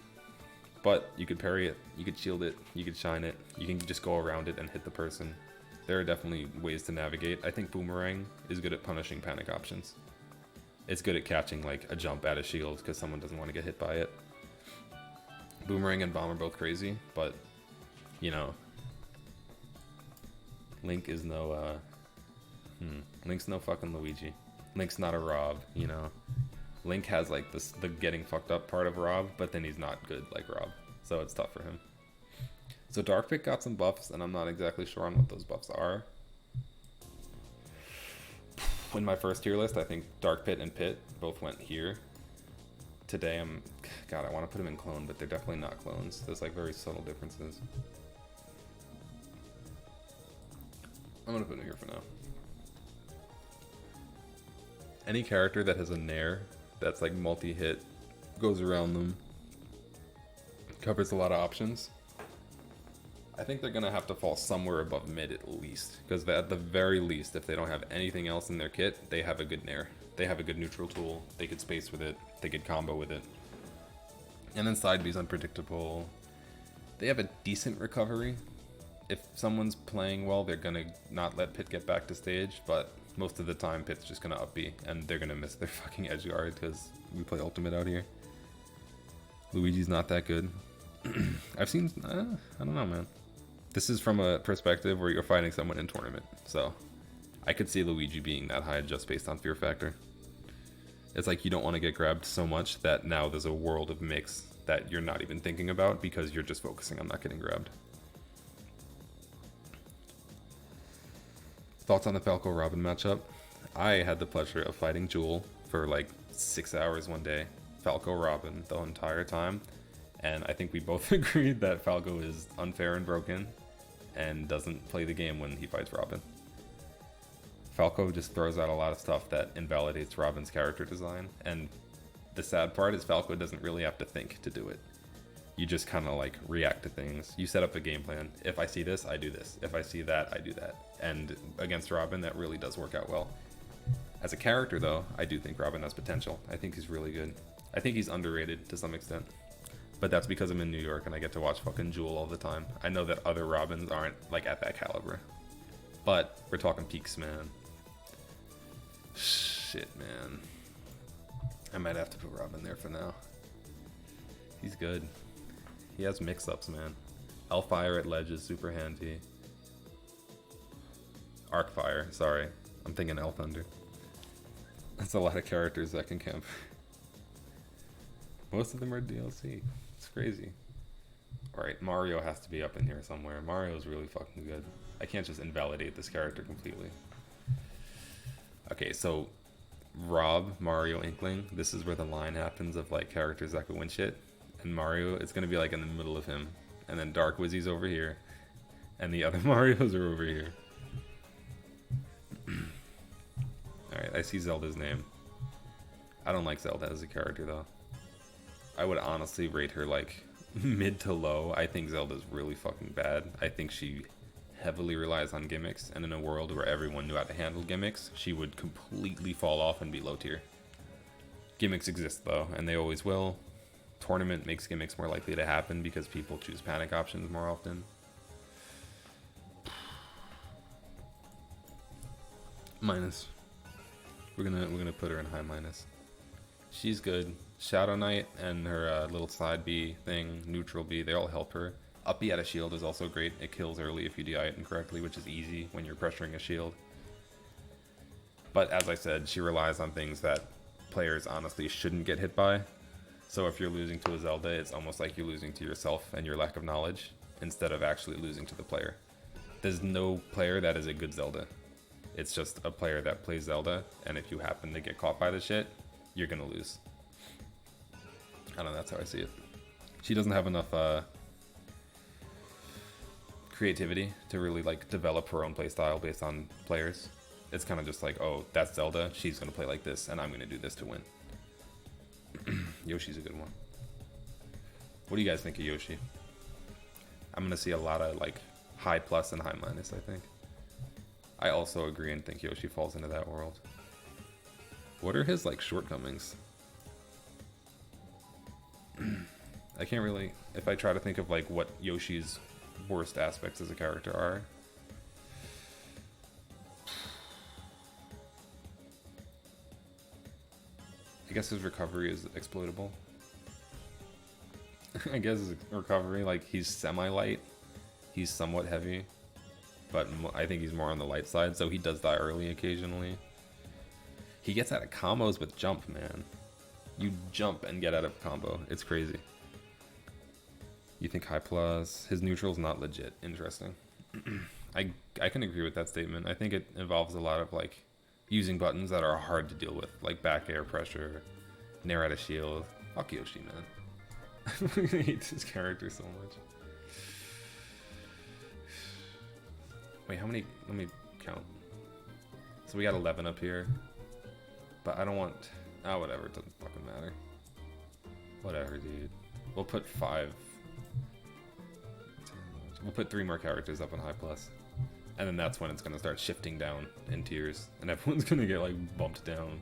but you could parry it, you could shield it, you could shine it, you can just go around it and hit the person. There are definitely ways to navigate. I think Boomerang is good at punishing panic options. It's good at catching like a jump at a shield because someone doesn't want to get hit by it. Boomerang and Bomb are both crazy, but you know, Link is no Link's no fucking Luigi. Link's not a Rob, you know. Link has like the getting fucked up part of Rob, but then he's not good like Rob, so it's tough for him. So Dark Pit got some buffs, and I'm not exactly sure on what those buffs are. In my first tier list, I think Dark Pit and Pit both went here. Today God, I want to put them in clone, but they're definitely not clones. There's like very subtle differences. I'm gonna put them here for now. Any character that has a Nair that's like multi-hit, goes around them, covers a lot of options, I think they're gonna have to fall somewhere above mid at least, because at the very least, if they don't have anything else in their kit, they have a good Nair. They have a good neutral tool, they could space with it, they could combo with it. And then side B's unpredictable. They have a decent recovery. If someone's playing well, they're gonna not let Pit get back to stage, but most of the time Pit's just gonna up B, and they're gonna miss their fucking edge guard because we play Ultimate out here. Luigi's not that good. I've seen, I don't know, man. This is from a perspective where you're fighting someone in tournament, so I could see Luigi being that high just based on fear factor. It's like you don't want to get grabbed so much that now there's a world of mix that you're not even thinking about because you're just focusing on not getting grabbed. Thoughts on the Falco Robin matchup? I had the pleasure of fighting Jewel for like 6 hours one day. Falco Robin the entire time. And I think we both agreed that Falco is unfair and broken. and doesn't play the game when he fights Robin. Falco just throws out a lot of stuff that invalidates Robin's character design, and the sad part is Falco doesn't really have to think to do it. You just kind of like react to things. You set up a game plan. If I see this, I do this. If I see that, I do that. And against Robin, that really does work out well. As a character, though, I do think Robin has potential. I think he's really good. I think he's underrated to some extent. But that's because I'm in New York and I get to watch fucking Jewel all the time. I know that other Robins aren't like at that caliber. But we're talking peaks, man. Shit, man. I might have to put Robin there for now. He's good. He has mix-ups, man. Hellfire at ledge is super handy. Arcfire, sorry. I'm thinking L Thunder. That's a lot of characters that can camp. Most of them are DLC. It's crazy. Alright, Mario has to be up in here somewhere. Mario's really fucking good. I can't just invalidate this character completely. Okay, so Rob, Mario, Inkling, this is where the line happens of like characters that could win shit. And Mario, it's gonna be like in the middle of him. And then Dark Wizzy's over here. And the other Marios are over here. Alright, I see Zelda's name. I don't like Zelda as a character though. I would honestly rate her like mid to low. I think Zelda's really fucking bad. I think she heavily relies on gimmicks, and in a world where everyone knew how to handle gimmicks, she would completely fall off and be low tier. Gimmicks exist though, and they always will. Tournament makes gimmicks more likely to happen because people choose panic options more often. Minus. We're gonna put her in high minus. She's good. Shadow Knight and her little side B thing, neutral B, they all help her. Up B at a shield is also great. It kills early if you DI it incorrectly, which is easy when you're pressuring a shield. But as I said, she relies on things that players honestly shouldn't get hit by. So if you're losing to a Zelda, it's almost like you're losing to yourself and your lack of knowledge, instead of actually losing to the player. There's no player that is a good Zelda. It's just a player that plays Zelda, and if you happen to get caught by the shit, you're gonna lose. I don't know, that's how I see it. She doesn't have enough creativity to really like develop her own playstyle based on players. It's kind of just like, oh, that's Zelda, she's gonna play like this, and I'm gonna do this to win. Yoshi's a good one. What do you guys think of Yoshi? I'm gonna see a lot of like high plus and high minus, I think. I also agree and think Yoshi falls into that world. What are his like shortcomings? I can't really, if I try to think of like what Yoshi's worst aspects as a character are. I guess his recovery is exploitable. I guess his recovery, like he's semi-light, he's somewhat heavy, but I think he's more on the light side, so he does die early occasionally. He gets out of combos with jump, man. You jump and get out of combo. It's crazy. You think high plus? His neutral's not legit. Interesting. I can agree with that statement. I think it involves a lot of like using buttons that are hard to deal with, like back air pressure, nair out of shield. Fuck Yoshi, man. I hate this character so much. Wait, how many? Let me count. So we got 11 up here. But I don't want... Oh, whatever. It doesn't fucking matter. Whatever, dude. We'll put 5. We'll put 3 more characters up in high plus. And then that's when it's going to start shifting down in tiers. And everyone's going to get, like, bumped down.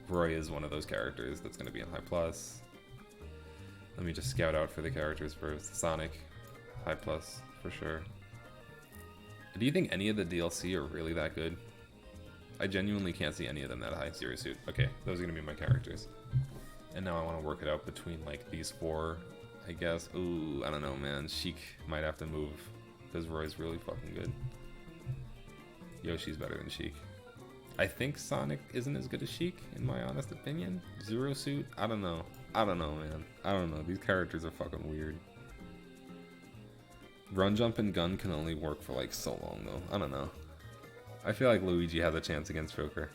Roy is one of those characters that's going to be in high plus. Let me just scout out for the characters first. Sonic, high plus, for sure. Do you think any of the DLC are really that good? I genuinely can't see any of them that high. Zero Suit. Okay, those are going to be my characters. And now I want to work it out between, like, these 4, I guess. Ooh, I don't know, man. Chic might have to move, because Roy's really fucking good. Yoshi's better than Chic. I think Sonic isn't as good as Chic, in my honest opinion. Zero Suit, I don't know. I don't know, man. I don't know. These characters are fucking weird. Run, jump, and gun can only work for, like, so long, though. I don't know. I feel like Luigi has a chance against Joker.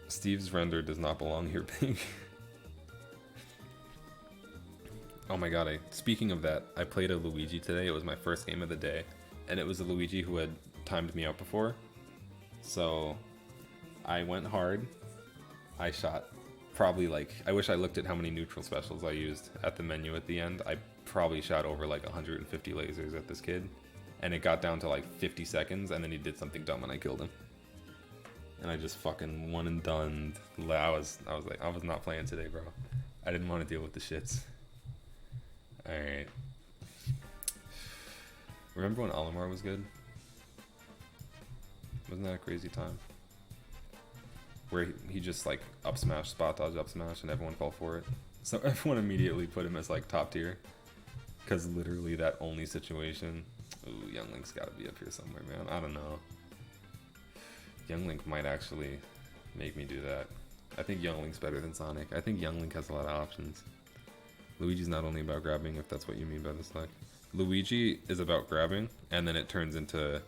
Steve's render does not belong here, Pink. Oh my god, speaking of that, I played a Luigi today. It was my first game of the day, and it was a Luigi who had timed me out before. So I went hard. I shot probably like, I wish I looked at how many neutral specials I used at the menu at the end. I probably shot over like 150 lasers at this kid, and it got down to like 50 seconds, and then he did something dumb and I killed him. And I just fucking one and done. I was like, I was not playing today, bro. I didn't want to deal with the shits. Alright. Remember when Olimar was good? Wasn't that a crazy time? Where he just like up smash, spot dodge, up smash, and everyone fell for it. So everyone immediately put him as like top tier. Because literally that only situation. Ooh, Young Link's gotta be up here somewhere, man. I don't know. Young Link might actually make me do that. I think Young Link's better than Sonic. I think Young Link has a lot of options. Luigi's not only about grabbing, if that's what you mean by this like. Luigi is about grabbing, and then it turns into,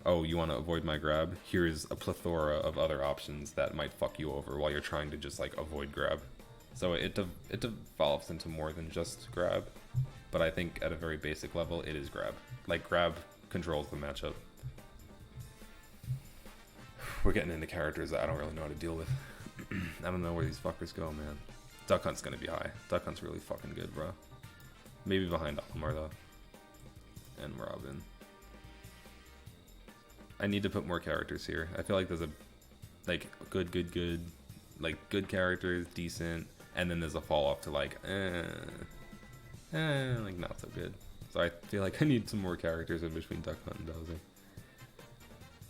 oh, you want to avoid my grab? Here's a plethora of other options that might fuck you over while you're trying to just like avoid grab. So it devolves into more than just grab, but I think at a very basic level it is grab. Like grab controls the matchup. We're getting into characters that I don't really know how to deal with. I don't know where these fuckers go, man. Duck Hunt's gonna be high. Duck Hunt's really fucking good, bro. Maybe behind Olimar though. And Robin. I need to put more characters here. I feel like there's a like good, like good characters, decent, and then there's a fall off to like like not so good. So I feel like I need some more characters in between Duck Hunt and Bowser.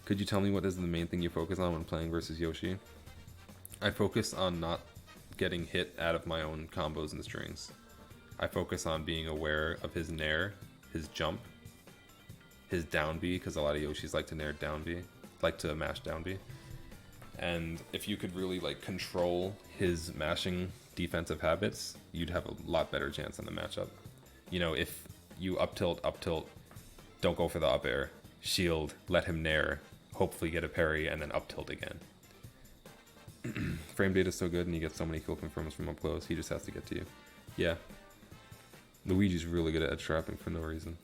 Could you tell me what is the main thing you focus on when playing versus Yoshi? I focus on not getting hit out of my own combos and strings. I focus on being aware of his nair, his jump, his down B, because a lot of Yoshis like to nair down B, like to mash down B. And if you could really like control his mashing defensive habits, you'd have a lot better chance in the matchup. You know, if you up tilt, don't go for the up air, shield, let him nair, hopefully get a parry, and then up tilt again. Frame data is so good and you get so many kill confirms from up close, he just has to get to you. Yeah. Luigi's really good at edge trapping for no reason.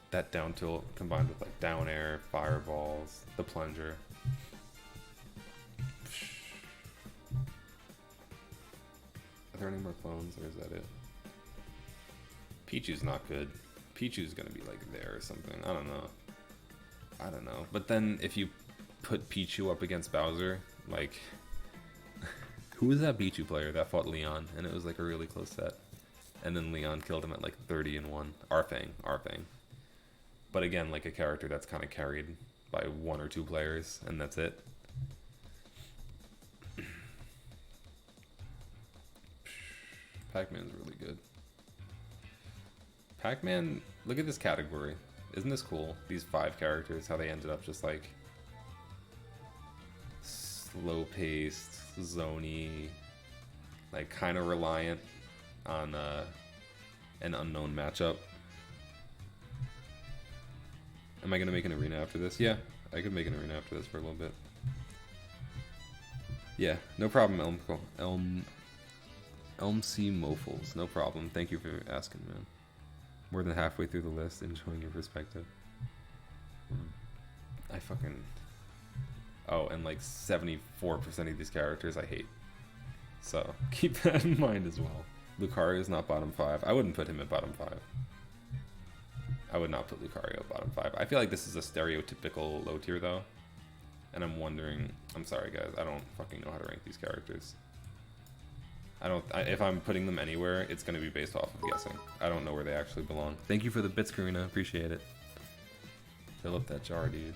That down tilt combined with like down air, fireballs, the plunger. Are there any more clones or is that it? Pichu's not good. Pichu's gonna be like there or something. I don't know. But then if you put Pichu up against Bowser, like who was that Pichu player that fought Leon? And it was like a really close set. And then Leon killed him at like 30-1. Arfang. But again, like a character that's kind of carried by one or two players, and that's it. Pac-Man's really good. Pac-Man, look at this category. Isn't this cool? These 5 characters, how they ended up just like slow-paced, zony, like kind of reliant on an unknown matchup. Am I gonna make an arena after this? Yeah, I could make an arena after this for a little bit. Yeah, no problem, Elm C Mofles. No problem. Thank you for asking, man. More than halfway through the list, enjoying your perspective. I fucking... Oh, and like 74% of these characters I hate. So, keep that in mind as well. Lucario is not bottom 5. I wouldn't put him at bottom 5. I would not put Lucario at bottom 5. I feel like this is a stereotypical low tier though. And I'm wondering... I'm sorry guys, I don't fucking know how to rank these characters. If I'm putting them anywhere, it's going to be based off of guessing. I don't know where they actually belong. Thank you for the bits, Karina. Appreciate it. Fill up that jar, dude.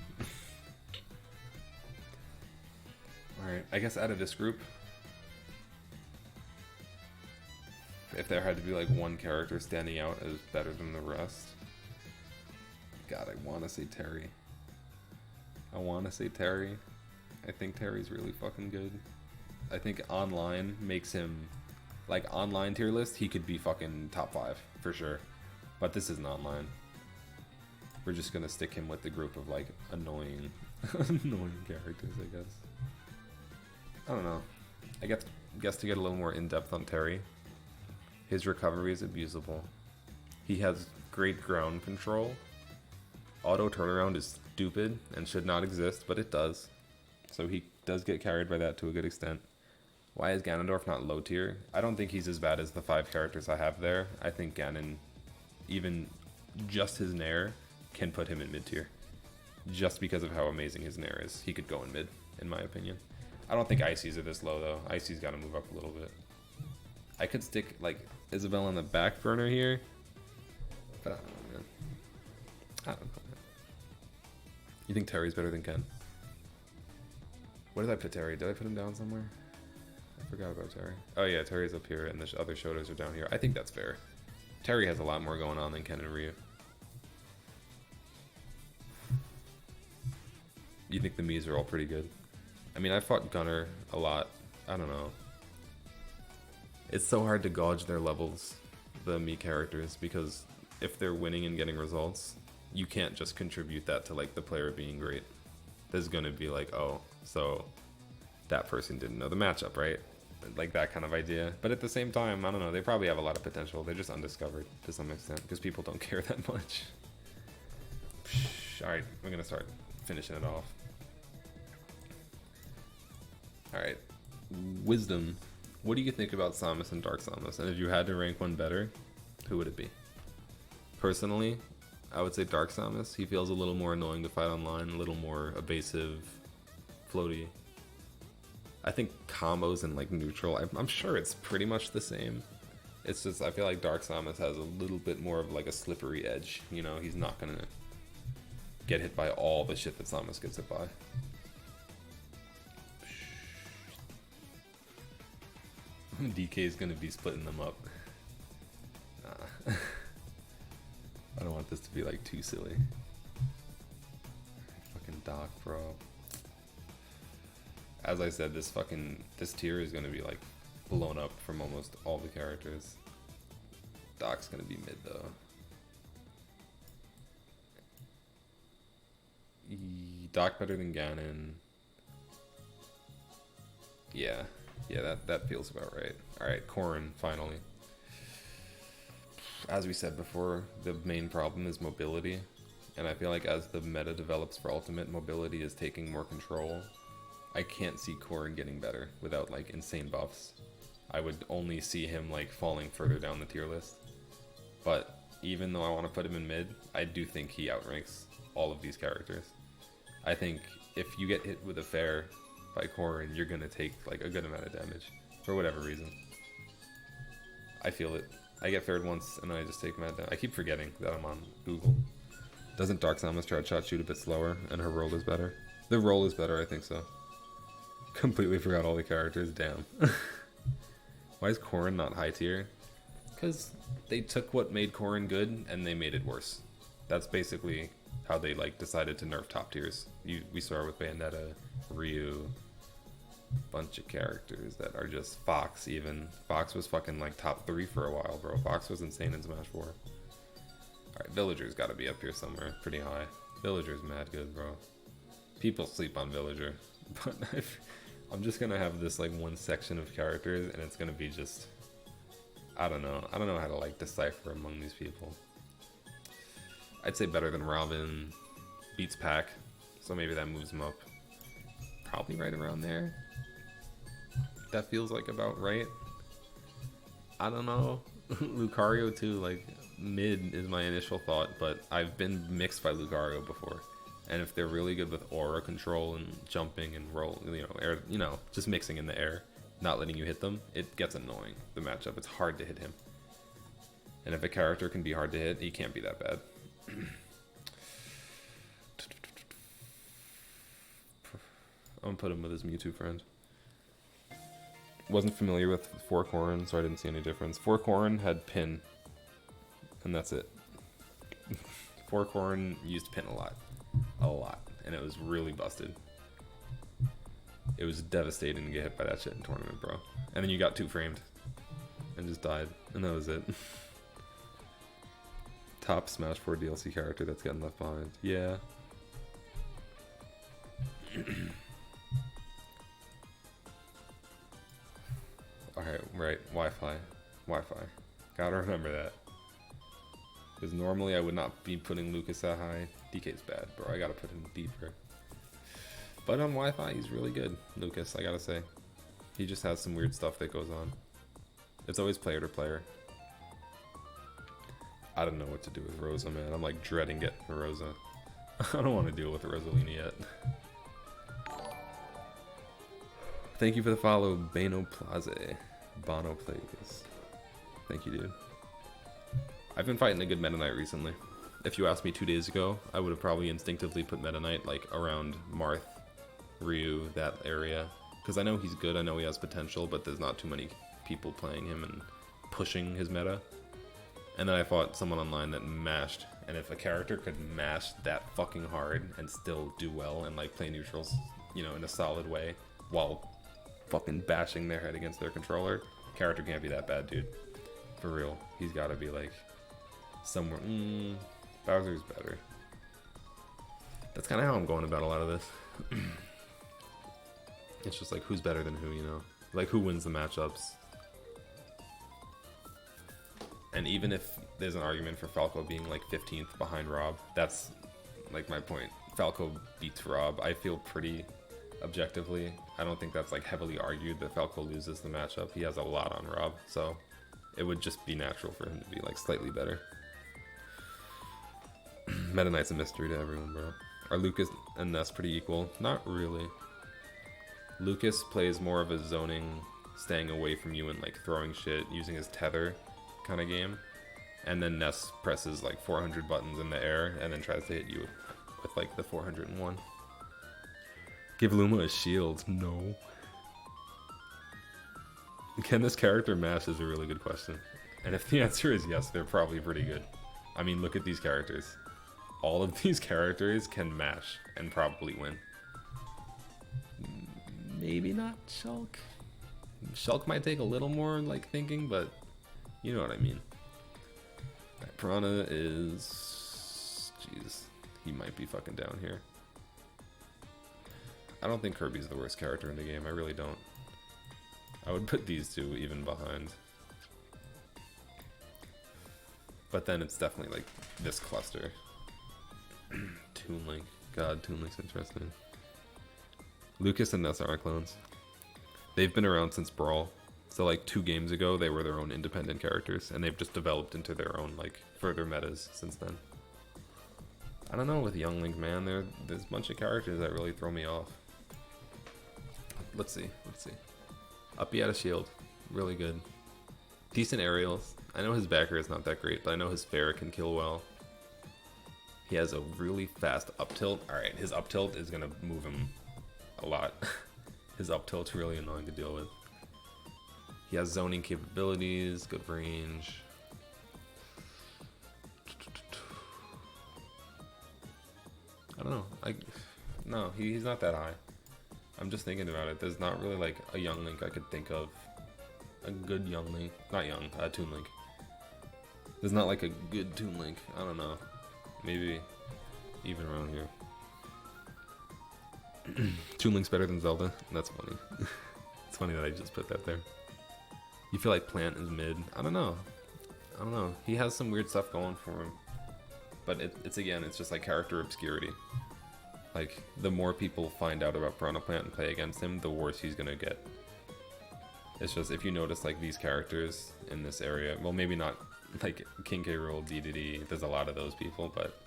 Alright, I guess out of this group, if there had to be like one character standing out as better than the rest, God, I want to say Terry. I think Terry's really fucking good. I think online makes him, like online tier list, he could be fucking top 5 for sure. But this isn't online. We're just gonna stick him with the group of like annoying characters, I guess. I don't know. I guess to get a little more in depth on Terry, His recovery is abusable. He has great ground control. Auto turnaround is stupid and should not exist, but it does. So he does get carried by that to a good extent. Why is Ganondorf not low tier? I don't think he's as bad as the 5 characters I have there. I think Ganon, even just his Nair, can put him in mid tier. Just because of how amazing his Nair is. He could go in mid, in my opinion. I don't think Icy's are this low though. Icy's got to move up a little bit. I could stick like Isabelle on the back burner here. But I don't know, man. I don't know, man. You think Terry's better than Ken? Where did I put Terry? Did I put him down somewhere? I forgot about Terry. Oh yeah, Terry's up here and the other Shotos are down here. I think that's fair. Terry has a lot more going on than Ken and Ryu. You think the Miis are all pretty good? I mean, I fought Gunner a lot. I don't know. It's so hard to gauge their levels, the Mii characters, because if they're winning and getting results, you can't just contribute that to like the player being great. There's gonna be like, oh, so that person didn't know the matchup, right? Like that kind of idea. But at the same time, I don't know, they probably have a lot of potential. They're just undiscovered to some extent because people don't care that much. Alright, we're gonna start finishing it off. Alright, Wisdom. What do you think about Samus and Dark Samus? And if you had to rank one better, who would it be? Personally, I would say Dark Samus. He feels a little more annoying to fight online, a little more evasive, floaty. I think combos and like neutral, I'm sure it's pretty much the same. It's just, I feel like Dark Samus has a little bit more of like a slippery edge. You know, he's not gonna get hit by all the shit that Samus gets hit by. DK is gonna be splitting them up. Nah. I don't want this to be like too silly. Fucking Doc, bro. As I said, this tier is gonna be like blown up from almost all the characters. Doc's gonna be mid though. Doc better than Ganon. Yeah, that feels about right. Alright, Corrin, finally. As we said before, the main problem is mobility. And I feel like as the meta develops for Ultimate, mobility is taking more control. I can't see Corrin getting better without like insane buffs. I would only see him like falling further down the tier list. But even though I want to put him in mid, I do think he outranks all of these characters. I think if you get hit with a fair by Corrin, you're gonna take like a good amount of damage for whatever reason. I feel it. I get faired once and then I just take mad damage. I keep forgetting that I'm on Google. Doesn't Dark Samus try to shot shoot a bit slower and her roll is better? The roll is better, I think so. Completely forgot all the characters, damn. Why is Corrin not high tier? Because they took what made Corrin good and they made it worse. That's basically how they like decided to nerf top tiers. We saw it with Bayonetta, Ryu, bunch of characters that are just Fox even. Fox was fucking like top 3 for a while, bro. Fox was insane in Smash 4. Alright, Villager's gotta be up here somewhere, pretty high. Villager's mad good, bro. People sleep on Villager. But I'm just gonna have this like one section of characters and it's gonna be just, I don't know how to like decipher among these people. I'd say better than Robin, beats Pac, so maybe that moves him up. Probably right around there. That feels like about right. I don't know. Lucario too, like mid is my initial thought, but I've been mixed by Lucario before. And if they're really good with aura control and jumping and roll, air, just mixing in the air, not letting you hit them, it gets annoying, the matchup. It's hard to hit him. And if a character can be hard to hit, he can't be that bad. I'm gonna put him with his Mewtwo friend. Wasn't familiar with 4 Corrin, so I didn't see any difference. 4 Corrin had pin, and that's it. 4 Corrin used pin a lot, and it was really busted. It was devastating to get hit by that shit in tournament, bro. And then you got 2 framed, and just died, and that was it. Top Smash 4 DLC character that's getting left behind. Yeah. Alright, right. Wi-Fi. Gotta remember that. Because normally I would not be putting Lucas that high. DK's bad, bro. I gotta put him deeper. But on Wi-Fi, he's really good, Lucas, I gotta say. He just has some weird stuff that goes on. It's always player to player. I don't know what to do with Rosa, man. I'm like dreading getting Rosa. I don't want to deal with Rosalina yet. Thank you for the follow, Bano Plaza. Bono plays. Thank you, dude. I've been fighting a good Meta Knight recently. If you asked me 2 days ago, I would have probably instinctively put Meta Knight like around Marth, Ryu, that area. Because I know he's good, I know he has potential, but there's not too many people playing him and pushing his meta. And then I fought someone online that mashed, and if a character could mash that fucking hard and still do well and like play neutrals, you know, in a solid way while fucking bashing their head against their controller, character can't be that bad, dude. For real. He's gotta be like somewhere. Bowser's better. That's kind of how I'm going about a lot of this. It's just like who's better than who, you know? Like who wins the matchups. And even if there's an argument for Falco being like 15th behind Rob, that's like my point. Falco beats Rob. I feel pretty objectively. I don't think that's like heavily argued that Falco loses the matchup. He has a lot on Rob, so it would just be natural for him to be like slightly better. Meta Knight's a mystery to everyone, bro. Are Lucas and Ness pretty equal? Not really. Lucas plays more of a zoning, staying away from you and like throwing shit, using his tether kind of game. And then Ness presses like 400 buttons in the air and then tries to hit you with like the 401. Give Luma a shield. No. Can this character mash is a really good question. And if the answer is yes, they're probably pretty good. I mean, look at these characters. All of these characters can mash and probably win. Maybe not Shulk. Shulk might take a little more like thinking, but you know what I mean. Right, Piranha is... Jeez. He might be fucking down here. I don't think Kirby's the worst character in the game. I really don't. I would put these two even behind. But then it's definitely like this cluster. Toon Link. God, Toon Link's interesting. Lucas and Ness are clones. They've been around since Brawl. So like 2 games ago, they were their own independent characters, and they've just developed into their own like further metas since then. I don't know with Young Link, man. There's a bunch of characters that really throw me off. Let's see. Up he had a shield. Really good. Decent aerials. I know his backer is not that great, but I know his fair can kill well. He has a really fast up tilt. Alright, his up tilt is going to move him a lot. His up tilt's really annoying to deal with. He has zoning capabilities, good range. I don't know. No, he's not that high. I'm just thinking about it. There's not really like a Young Link I could think of. A good Young Link. Not Young, Toon Link. There's not like a good Toon Link. I don't know. Maybe even around here. Toon Link's better than Zelda. That's funny. It's funny that I just put that there. You feel like Plant is mid. I don't know. He has some weird stuff going for him. But it's just like character obscurity. Like, the more people find out about Piranha Plant and play against him, the worse he's gonna get. It's just, if you notice like these characters in this area, well maybe not like King K. Rool, DDD, there's a lot of those people, but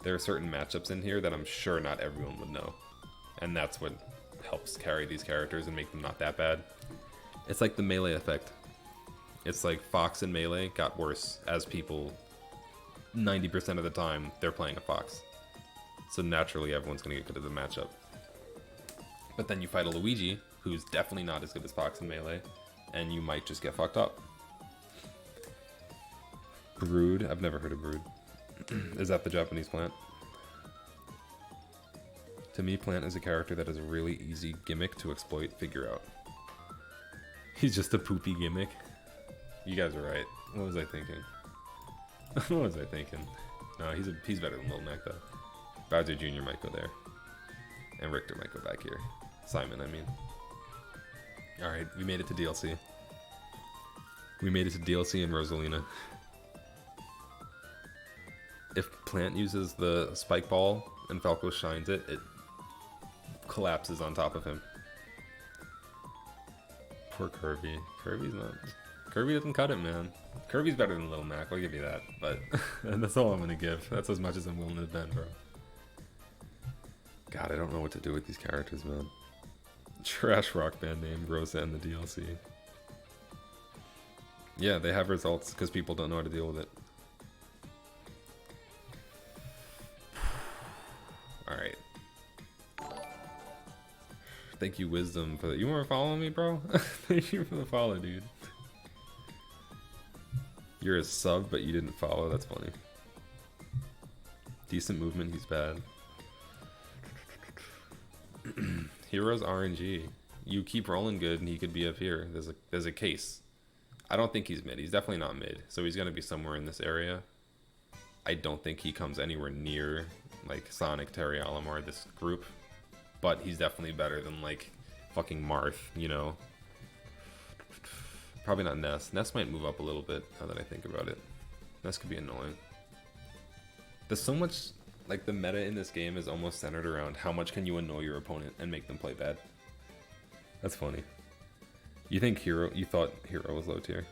there are certain matchups in here that I'm sure not everyone would know. And that's what helps carry these characters and make them not that bad. It's like the melee effect. It's like Fox and Melee got worse as people, 90% of the time, they're playing a Fox. So naturally everyone's going to get good at the matchup. But then you fight a Luigi, who's definitely not as good as Fox and Melee, and you might just get fucked up. Brood? I've never heard of Brood. Is that the Japanese Plant? To me, Plant is a character that is a really easy gimmick to figure out. He's just a poopy gimmick. You guys are right. What was I thinking? What was I thinking? No, he's better than Lil Mac though. Bowser Jr. might go there. And Richter might go back here. Simon, I mean. Alright, we made it to DLC. We made it to DLC and Rosalina. If Plant uses the spike ball and Falco shines it, it collapses on top of him. Poor Kirby. Kirby doesn't cut it, man. Kirby's better than Little Mac, I'll give you that. But that's all I'm gonna give. That's as much as I'm willing to bend, bro. God, I don't know what to do with these characters, man. Trash rock band named Rosa and the DLC. Yeah, they have results because people don't know how to deal with it. Alright. Thank you, Wisdom, for that. You weren't following me, bro? Thank you for the follow, dude. You're a sub, but you didn't follow. That's funny. Decent movement, he's bad. Heroes RNG. You keep rolling good and he could be up here. There's a case. I don't think he's mid. He's definitely not mid. So he's gonna be somewhere in this area. I don't think he comes anywhere near like Sonic, Terry Alomar, this group. But he's definitely better than like fucking Marth, you know. Probably not Ness. Ness might move up a little bit now that I think about it. Ness could be annoying. There's so much, like the meta in this game is almost centered around how much can you annoy your opponent and make them play bad. That's funny. You thought Hero was low tier?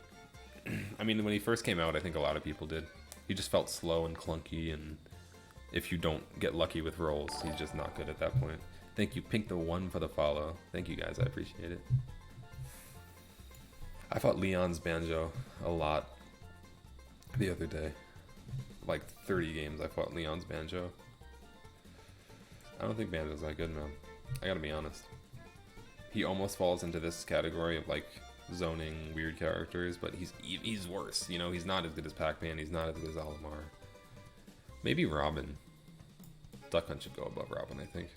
I mean, when he first came out, I think a lot of people did. He just felt slow and clunky, and if you don't get lucky with rolls, he's just not good at that point. Thank you, Pink the One, for the follow. Thank you guys, I appreciate it. I fought Leon's Banjo a lot the other day. Like 30 games I fought Leon's Banjo. I don't think Banjo's that good, man. I gotta be honest. He almost falls into this category of like zoning weird characters, but he's worse. You know, he's not as good as Pac-Man. He's not as good as Olimar. Maybe Robin. Duck Hunt should go above Robin, I think.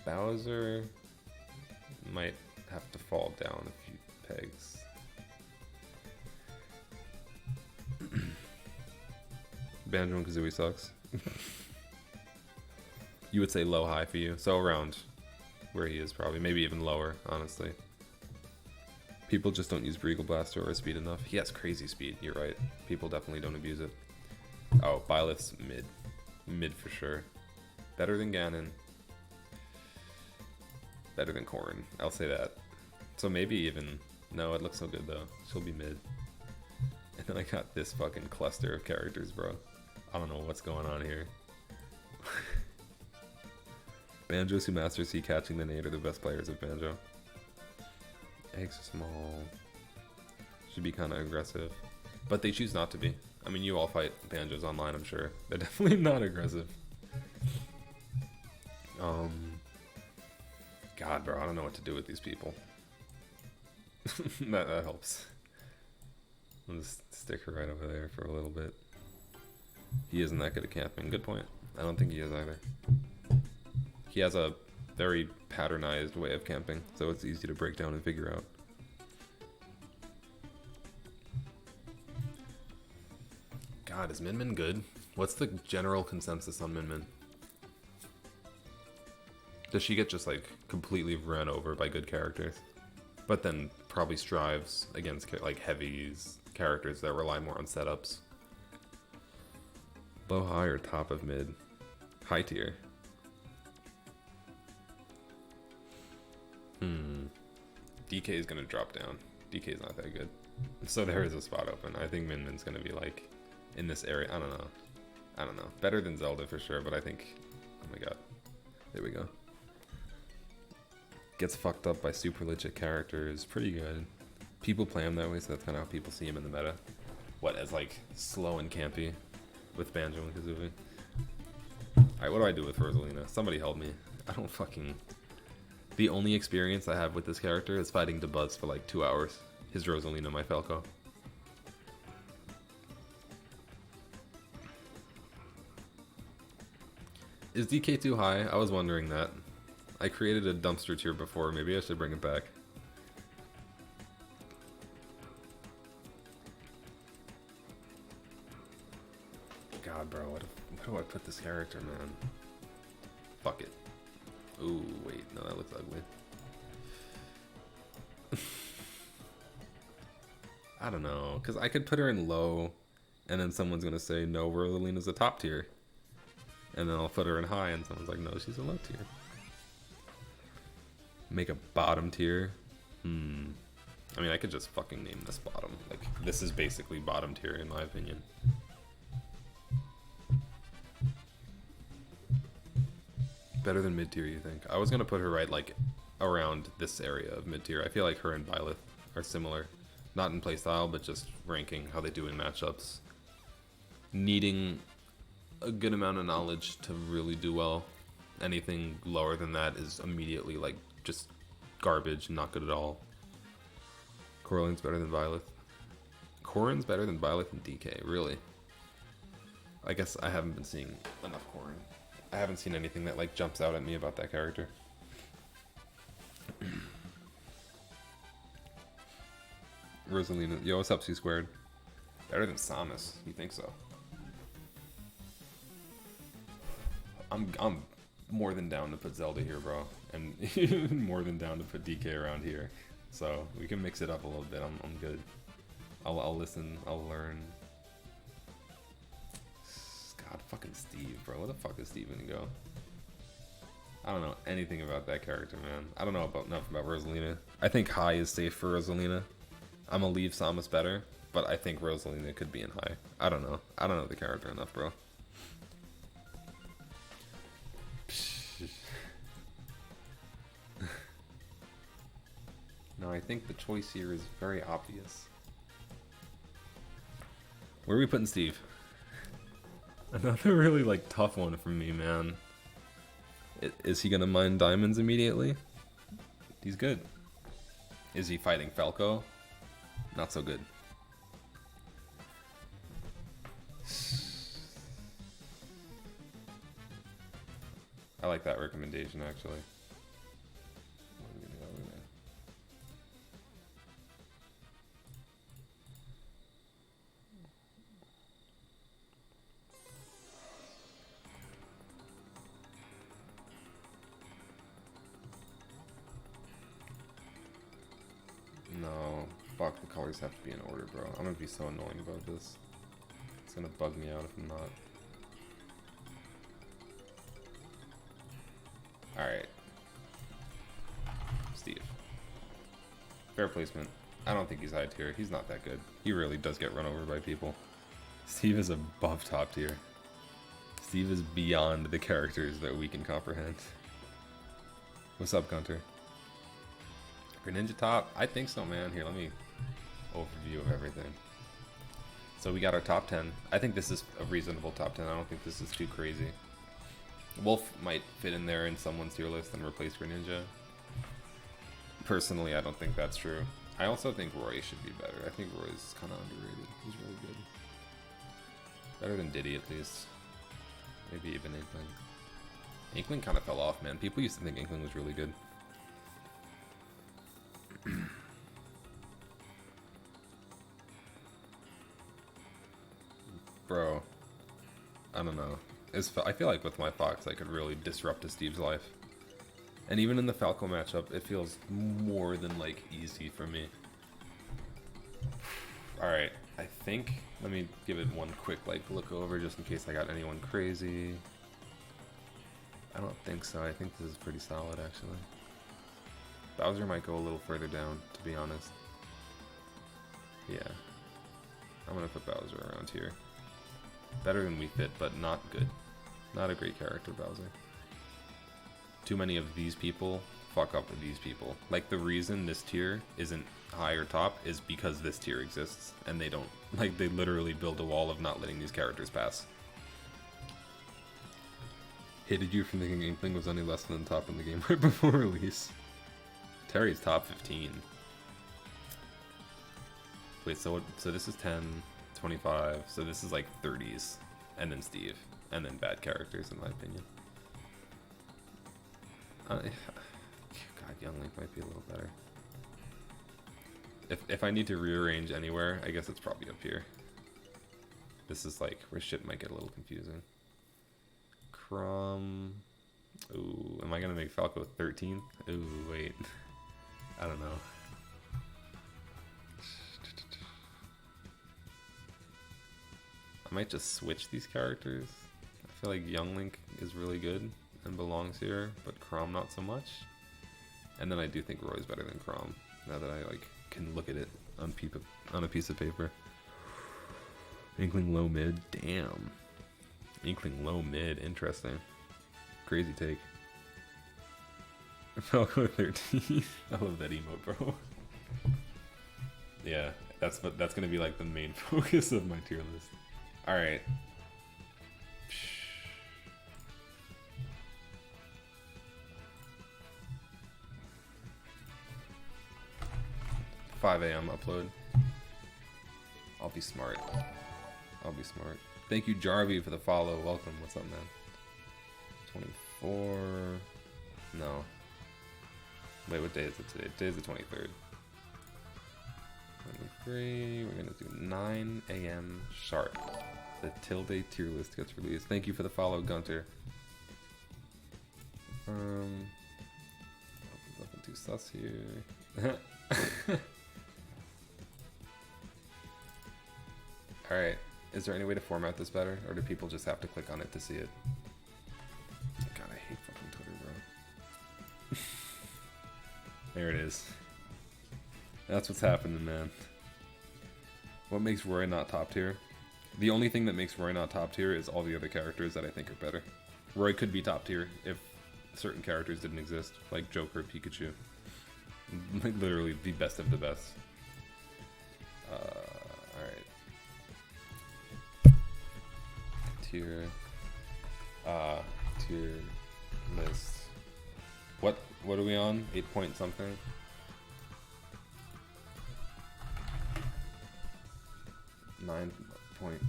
Bowser might have to fall down a few pegs. Banjo and Kazooie sucks. You would say low high for you, so around where he is probably, maybe even lower, honestly. People just don't use Breagle Blaster or speed enough. He has crazy speed, you're right. People definitely don't abuse it. Oh, Byleth's mid. Mid for sure. Better than Ganon. Better than Corrin, I'll say that. So maybe even, no, it looks so good though. She'll be mid. And then I got this fucking cluster of characters, bro. I don't know what's going on here. Banjos who master C catching the nade are the best players of Banjo. Eggs are small. Should be kind of aggressive. But they choose not to be. I mean, you all fight Banjos online, I'm sure. They're definitely not aggressive. God, bro, I don't know what to do with these people. that helps. I'll just stick her right over there for a little bit. He isn't that good at camping. Good point. I don't think he is either. He has a very patternized way of camping, so it's easy to break down and figure out. God, is Min Min good? What's the general consensus on Min Min? Does she get just like completely run over by good characters? But then probably strives against like heavies, characters that rely more on setups. Low, high, or top of mid? High tier. DK is gonna drop down. DK is not that good. So there is a spot open. I think Min Min's gonna be like in this area. I don't know. Better than Zelda for sure, but I think, oh my god. There we go. Gets fucked up by super legit characters. Pretty good. People play him that way, so that's kind of how people see him in the meta. What, as like slow and campy with Banjo and Kazooie? Alright, what do I do with Rosalina? Somebody help me. I don't fucking... The only experience I have with this character is fighting Dabuz for like 2 hours. His Rosalina, my Falco. Is DK too high? I was wondering that. I created a dumpster tier before. Maybe I should bring it back. God, bro, where do I put this character, man? Fuck it. Ooh, wait, no, that looks ugly. I don't know, because I could put her in low, and then someone's gonna say no, Rosalina's a top tier, and then I'll put her in high, and someone's like, no, she's a low tier. Make a bottom tier. I mean, I could just fucking name this bottom. Like, this is basically bottom tier in my opinion. Better than mid tier, you think? I was gonna put her right like around this area of mid tier. I feel like her and Byleth are similar. Not in playstyle, but just ranking, how they do in matchups. Needing a good amount of knowledge to really do well. Anything lower than that is immediately like just garbage, not good at all. Coraline's better than Byleth. Corrin's better than Byleth and DK, really? I guess I haven't been seeing enough Corrin. I haven't seen anything that like jumps out at me about that character. Rosalina, yo, what's up, C squared? Better than Samus, you think so? I'm more than down to put Zelda here, bro, and even more than down to put DK around here. So we can mix it up a little bit. I'm good. I'll listen. I'll learn. God, fucking Steve, bro. Where the fuck is Steve gonna go? I don't know anything about that character, man. I don't know enough about Rosalina. I think high is safe for Rosalina. I'm gonna leave Samus better, but I think Rosalina could be in high. I don't know. I don't know the character enough, bro. No, I think the choice here is very obvious. Where are we putting Steve? Another really like tough one for me, man. Is he gonna mine diamonds immediately? He's good. Is he fighting Falco? Not so good. I like that recommendation, actually. No, fuck, the colors have to be in order, bro. I'm gonna be so annoying about this. It's gonna bug me out if I'm not. Alright. Steve. Fair placement. I don't think he's high tier. He's not that good. He really does get run over by people. Steve is above top tier. Steve is beyond the characters that we can comprehend. What's up, Gunter? Greninja top? I think so, man. Here, let me overview of everything. So we got our top 10. I think this is a reasonable top 10. I don't think this is too crazy. Wolf might fit in there in someone's tier list and replace Greninja. Personally, I don't think that's true. I also think Roy should be better. I think Roy's kind of underrated. He's really good. Better than Diddy, at least. Maybe even Inkling. Inkling kind of fell off, man. People used to think Inkling was really good. Bro, I don't know. I feel like with my Fox, I could really disrupt a Steve's life. And even in the Falco matchup, it feels more than, like, easy for me. Alright, I think... Let me give it one quick, like, look over just in case I got anyone crazy. I don't think so. I think this is pretty solid, actually. Bowser might go a little further down, to be honest. Yeah. I'm gonna put Bowser around here. Better than Wii Fit, but not good. Not a great character, Bowser. Too many of these people fuck up with these people. Like, the reason this tier isn't high or top is because this tier exists, and they don't, like, they literally build a wall of not letting these characters pass. Hated you for thinking Inkling was any less than top in the game right before release. Terry's top 15. Wait, so this is 10, 25, so this is like 30s, and then Steve, and then bad characters in my opinion. God, Young Link might be a little better. If I need to rearrange anywhere, I guess it's probably up here. This is like where shit might get a little confusing. Crumb. Ooh, am I gonna make Falco 13th? Ooh, wait. I don't know. I might just switch these characters. I feel like Young Link is really good and belongs here, but Chrom not so much. And then I do think Roy's better than Chrom, now that I like can look at it on a piece of paper. Inkling low mid, damn. Inkling low mid, interesting. Crazy take. Falco 13. I love that emote, bro. Yeah, that's gonna be like the main focus of my tier list. All right. 5 a.m. upload. I'll be smart. I'll be smart. Thank you, Jarvie, for the follow. Welcome. What's up, man? 24. No. Wait, what day is it today? Today is the 23rd. 23. We're gonna do 9 a.m. sharp. The Tilde tier list gets released. Thank you for the follow, Gunter. Nothing too sus here. Alright, is there any way to format this better, or do people just have to click on it to see it? God, I hate fucking Twitter, bro. There it is. That's what's happening, man. What makes Roy not top tier? The only thing that makes Roy not top tier is all the other characters that I think are better. Roy could be top tier if certain characters didn't exist, like Joker, Pikachu. Like literally the best of the best. Alright. Tier list. What are we on? 8 point something? Nine point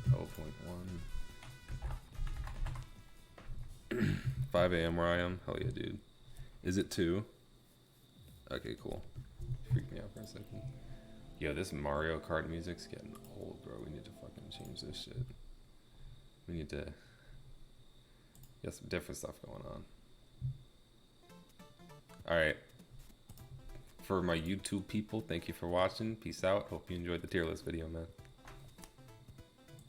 0.1. 5 a.m. where I am. Hell yeah, dude. Is it 2? Okay, cool. Freaked me out for a second. Yo, this Mario Kart music's getting old, bro. We need to fucking change this shit. We need to get some different stuff going on. Alright. For my YouTube people, thank you for watching. Peace out. Hope you enjoyed the tier list video, man.